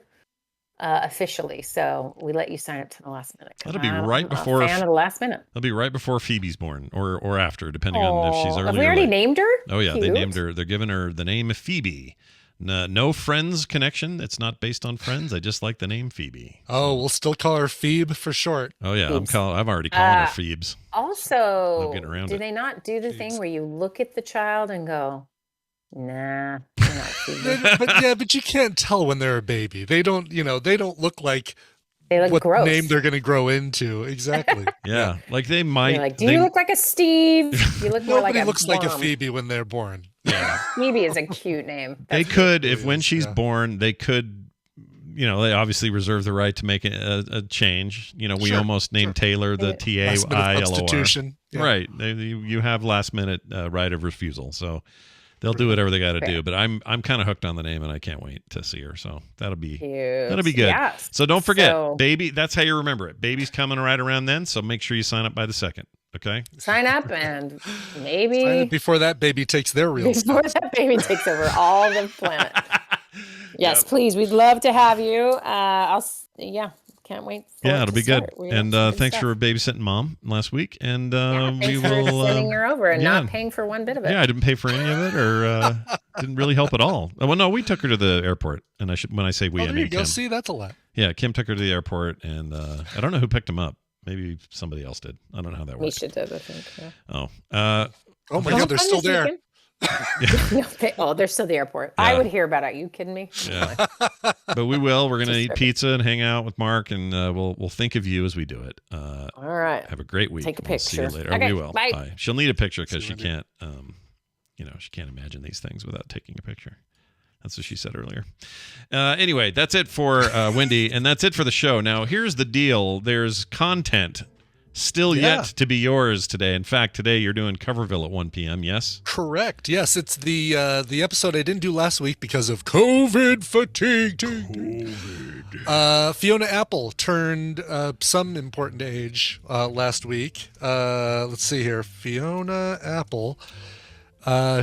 officially. So we let you sign up to the last minute. That'll be right before. A fan of the last minute. That'll be right before Phoebe's born, or after, depending on if she's early. Have we already named her? Oh yeah, Cute. They named her. They're giving her the name of Phoebe. No Friends connection. It's not based on Friends. I just like the name Phoebe. Oh, we'll still call her Phoebe for short. Oh yeah, I'm already calling her Phoebes. Also, do they not do the thing where you look at the child and go, nah, you're not Phoebe. but you can't tell when they're a baby. They don't look like they look what gross. Name they're going to grow into. Exactly. Yeah, like they might. You're like, do you look like a Steve? You look more like Nobody a looks like a Worm. Phoebe when they're born. Yeah. Phoebe is a cute name. They could, if when she's born, they could, they obviously reserve the right to make a change. We almost named Taylor the TAILOR. Substitution. Yeah. Right. You have last minute right of refusal. So they'll do whatever they got to do. But I'm kind of hooked on the name and I can't wait to see her. So that'll be cute. That'll be good. Yes. So don't forget, baby. That's how you remember it. Baby's coming right around then. So make sure you sign up by the 2nd. Okay. Sign up and maybe sign up before that baby takes their real before that baby takes over all the planet. Yes, please. We'd love to have you. Can't wait. It'll be good. And thanks for babysitting Mom last week. And we will sending her over and not paying for one bit of it. Yeah, I didn't pay for any of it, or didn't really help at all. Well, no, we took her to the airport, and when I say we, I mean Kim. See, that's a lot. Yeah, Kim took her to the airport, and I don't know who picked him up. Maybe somebody else did. I don't know how that works. Misha did, I think. Yeah. Oh. Oh my God, they're still there. They're still at the airport. Yeah. I would hear about it. Are you kidding me? Yeah. But we will. We're going to eat pizza and hang out with Mark, and we'll think of you as we do it. All right. Have a great week. Take a We'll see you picture. later. Okay, We will. bye. She'll need a picture because she can't, she can't imagine these things without taking a picture. That's what she said earlier. Anyway, that's it for Wendi, and that's it for the show. Now, here's the deal. There's content still yet to be yours today. In fact, today you're doing Coverville at 1 p.m., yes? Correct. Yes, it's the episode I didn't do last week because of COVID fatigue. Fiona Apple turned some important age last week. Let's see here. Fiona Apple.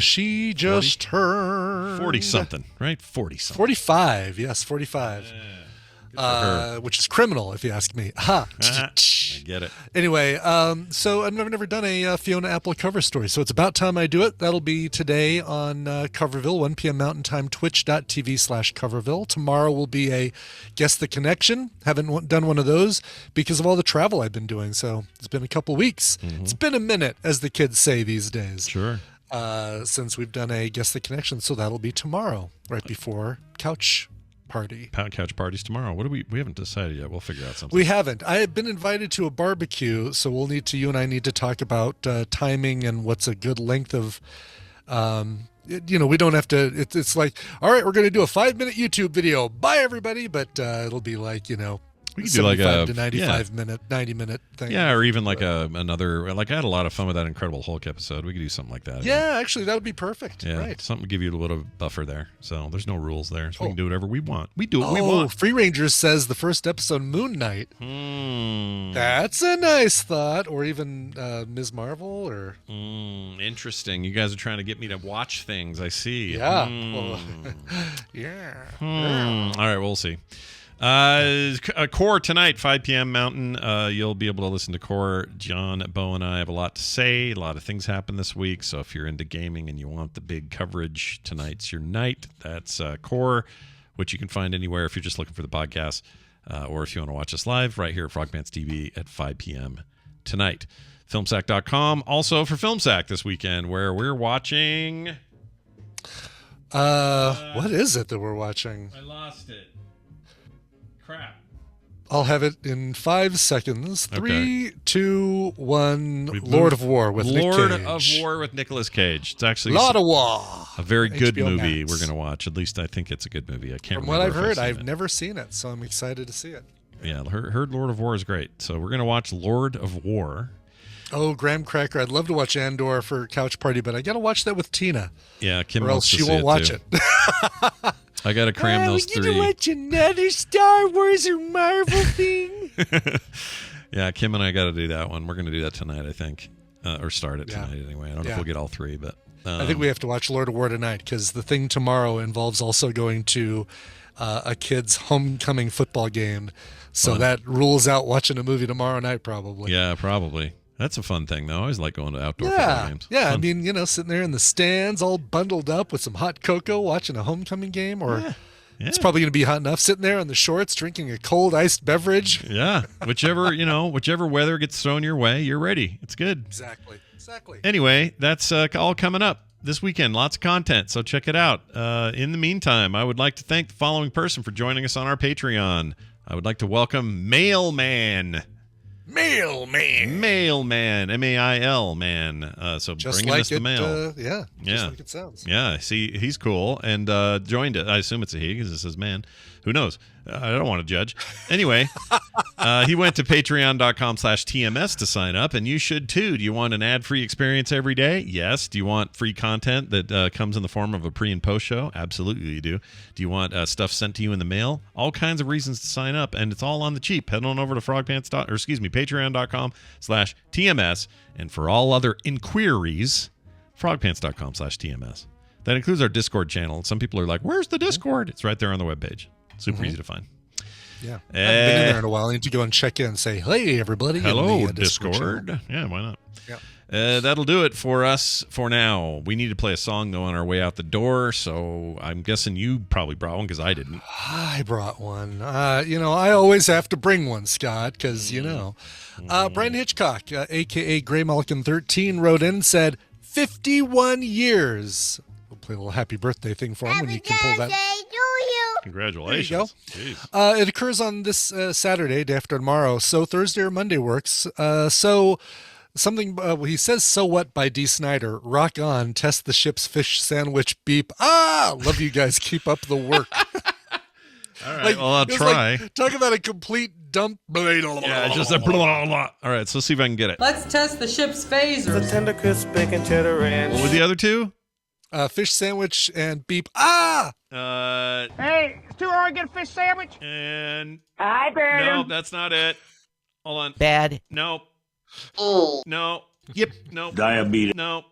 She just turned 40-something, right? 40-something. 45. Yes, 45. Which is criminal, if you ask me. Ha! I get it. Anyway, so I've never done a Fiona Apple cover story, so it's about time I do it. That'll be today on Coverville, 1 p.m. Mountain Time, twitch.tv/Coverville. Tomorrow will be a Guess the Connection. Haven't done one of those because of all the travel I've been doing, so it's been a couple weeks. Mm-hmm. It's been a minute, as the kids say these days. Sure. Since we've done a Guess the Connection, so that'll be tomorrow, right before Couch Party. Couch parties tomorrow. What do we haven't decided yet. We'll figure out something. We haven't. I have been invited to a barbecue, so you and I need to talk about timing and what's a good length of, we don't have to, it's like, all right, we're going to do a 5-minute YouTube video. Bye everybody. But it'll be like, we could do like a 90 minute thing. Yeah, or even like another. Like I had a lot of fun with that Incredible Hulk episode. We could do something like that. Yeah, actually, that would be perfect. Yeah, right. Something to give you a little buffer there. So there's no rules there. So we can do whatever we want. We do what we want. Free Rangers says the first episode, Moon Knight. That's a nice thought. Or even Ms. Marvel. Or interesting. You guys are trying to get me to watch things. I see. Yeah. Well, yeah. All right, we'll see. Core tonight, 5 p.m. Mountain. You'll be able to listen to Core. John, Bo, and I have a lot to say. A lot of things happen this week. So if you're into gaming and you want the big coverage, tonight's your night. That's Core, which you can find anywhere if you're just looking for the podcast, or if you want to watch us live right here at Frog Pants TV at 5 p.m. tonight. Filmsack.com. Also for Filmsack this weekend, where we're watching. What is it that we're watching? I lost it. Crap. I'll have it in 5 seconds. Okay. 3, 2, 1. Lord of War with Nick Cage. Lord of War with Nicolas Cage. It's actually Lord of War. A very good HBO movie Max. we're going to watch. At least I think it's a good movie. I can't From remember. what I've if heard, seen I've it. never seen it, so I'm excited to see it. Yeah, heard Lord of War is great. So we're going to watch Lord of War. Oh, Graham Cracker. I'd love to watch Andor for Couch Party, but I got to watch that with Tina. Yeah, Kim or else wants to she see won't watch too. it. I got to cram those we three. to watch another Star Wars or Marvel thing. Yeah, Kim and I got to do that one. We're going to do that tonight, I think. Or start it tonight anyway. I don't know if we'll get all three, but... I think we have to watch Lord of War tonight because the thing tomorrow involves also going to a kid's homecoming football game. So that rules out watching a movie tomorrow night, probably. Yeah, probably. That's a fun thing, though. I always like going to outdoor football games. Yeah, Fun. I mean, sitting there in the stands all bundled up with some hot cocoa watching a homecoming game. Or it's probably going to be hot enough sitting there on the shorts drinking a cold iced beverage. Yeah, whichever weather gets thrown your way, you're ready. It's good. Exactly. Anyway, that's all coming up this weekend. Lots of content, so check it out. In the meantime, I would like to thank the following person for joining us on our Patreon. I would like to welcome Mailman, M-A-I-L, man. So Just bringing like us the mail. Just like it sounds. Yeah, see, he's cool and joined it. I assume it's a he because it says man. Who knows? I don't want to judge. Anyway, he went to patreon.com/TMS to sign up, and you should too. Do you want an ad-free experience every day? Yes. Do you want free content that comes in the form of a pre- and post-show? Absolutely you do. Do you want stuff sent to you in the mail? All kinds of reasons to sign up, and it's all on the cheap. Head on over to patreon.com/TMS, and for all other inquiries, frogpants.com/TMS. That includes our Discord channel. Some people are like, where's the Discord? It's right there on the webpage. Super easy to find. Yeah. I haven't been in there in a while. I need to go and check in and say, hey, everybody. Hello, in the, Discord. Yeah, why not? Yeah. That'll do it for us for now. We need to play a song, though, on our way out the door, so I'm guessing you probably brought one because I didn't. I brought one. I always have to bring one, Scott, because, Brian Hitchcock, a.k.a. Gray Mulligan 13, wrote in and said, 51 years. We'll play a little happy birthday thing for him when you can pull that. Congratulations. There you go. It occurs on this Saturday, day after tomorrow. So Thursday or Monday works. So something, he says, "So what" by D. Snyder. Rock on, test the ship's fish sandwich, beep. Love you guys. Keep up the work. All right, well, I'll try. Talk about a complete dump. Yeah, just a blah, blah. All right, so let's see if I can get it. Let's test the ship's phasers. The tender crisp bacon cheddar ranch. What were the other two? Fish sandwich and beep. Hey, it's too hard to get a fish sandwich. And I bet. No, that's not it. Hold on. Bad. No. Oh. No. Yep. No. Diabetes. No.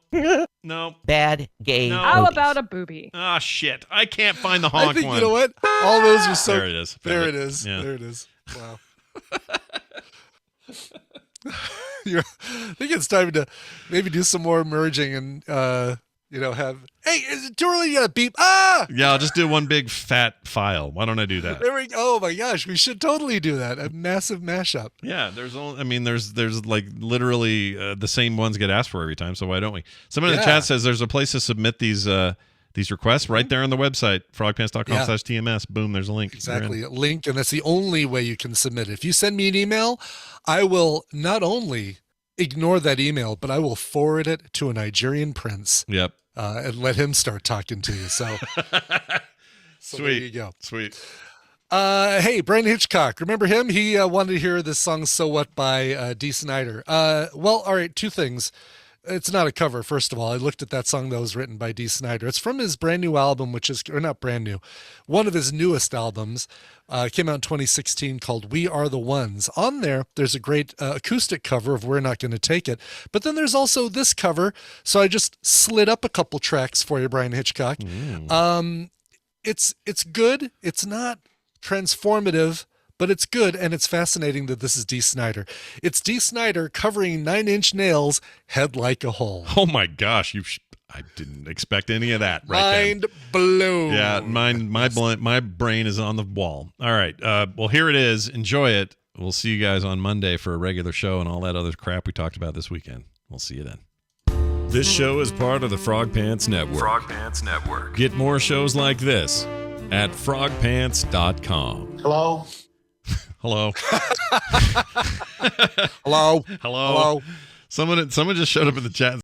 No. Bad. Gay. No. How about a booby? Ah, shit. I can't find the honk I think, one. you know what? All those are so... There it is. There it is. Yeah. There it is. Wow. I think it's time to maybe do some more merging and, have... Hey, is it too early? You got to beep. Yeah, I'll just do one big fat file. Why don't I do that? There we go. Oh, my gosh. We should totally do that. A massive mashup. Yeah, there's like literally the same ones get asked for every time, so why don't we? Someone in the chat says there's a place to submit these requests right there on the website, frogpants.com/TMS. Boom, there's a link. Exactly, a link, and that's the only way you can submit it. If you send me an email, I will not only ignore that email, but I will forward it to a Nigerian prince. Yep. And let him start talking to you. So sweet. There you go. Sweet. Hey, Brian Hitchcock. Remember him? He wanted to hear this song "So What" by D. Snyder. Well, all right, two things. It's not a cover, first of all. I looked at that song that was written by D. Snyder. It's from his brand new album, or not brand new, one of his newest albums. Came out in 2016 called "We Are the Ones." On there's a great acoustic cover of "We're Not Gonna Take It," but then there's also this cover. So I just slid up a couple tracks for you, Brian Hitchcock. It's good. It's not transformative, but it's good, and it's fascinating that this is D. Snyder. It's D. Snyder covering Nine Inch Nails' "Head Like a Hole." Oh my gosh, I didn't expect any of that. Mind blown. Yeah, my brain is on the wall. All right, well, here it is. Enjoy it. We'll see you guys on Monday for a regular show and all that other crap we talked about this weekend. We'll see you then. This show is part of the Frog Pants Network. Frog Pants Network. Get more shows like this at frogpants.com. Hello? Hello. Hello. Hello. Hello. Someone just showed up in the chat.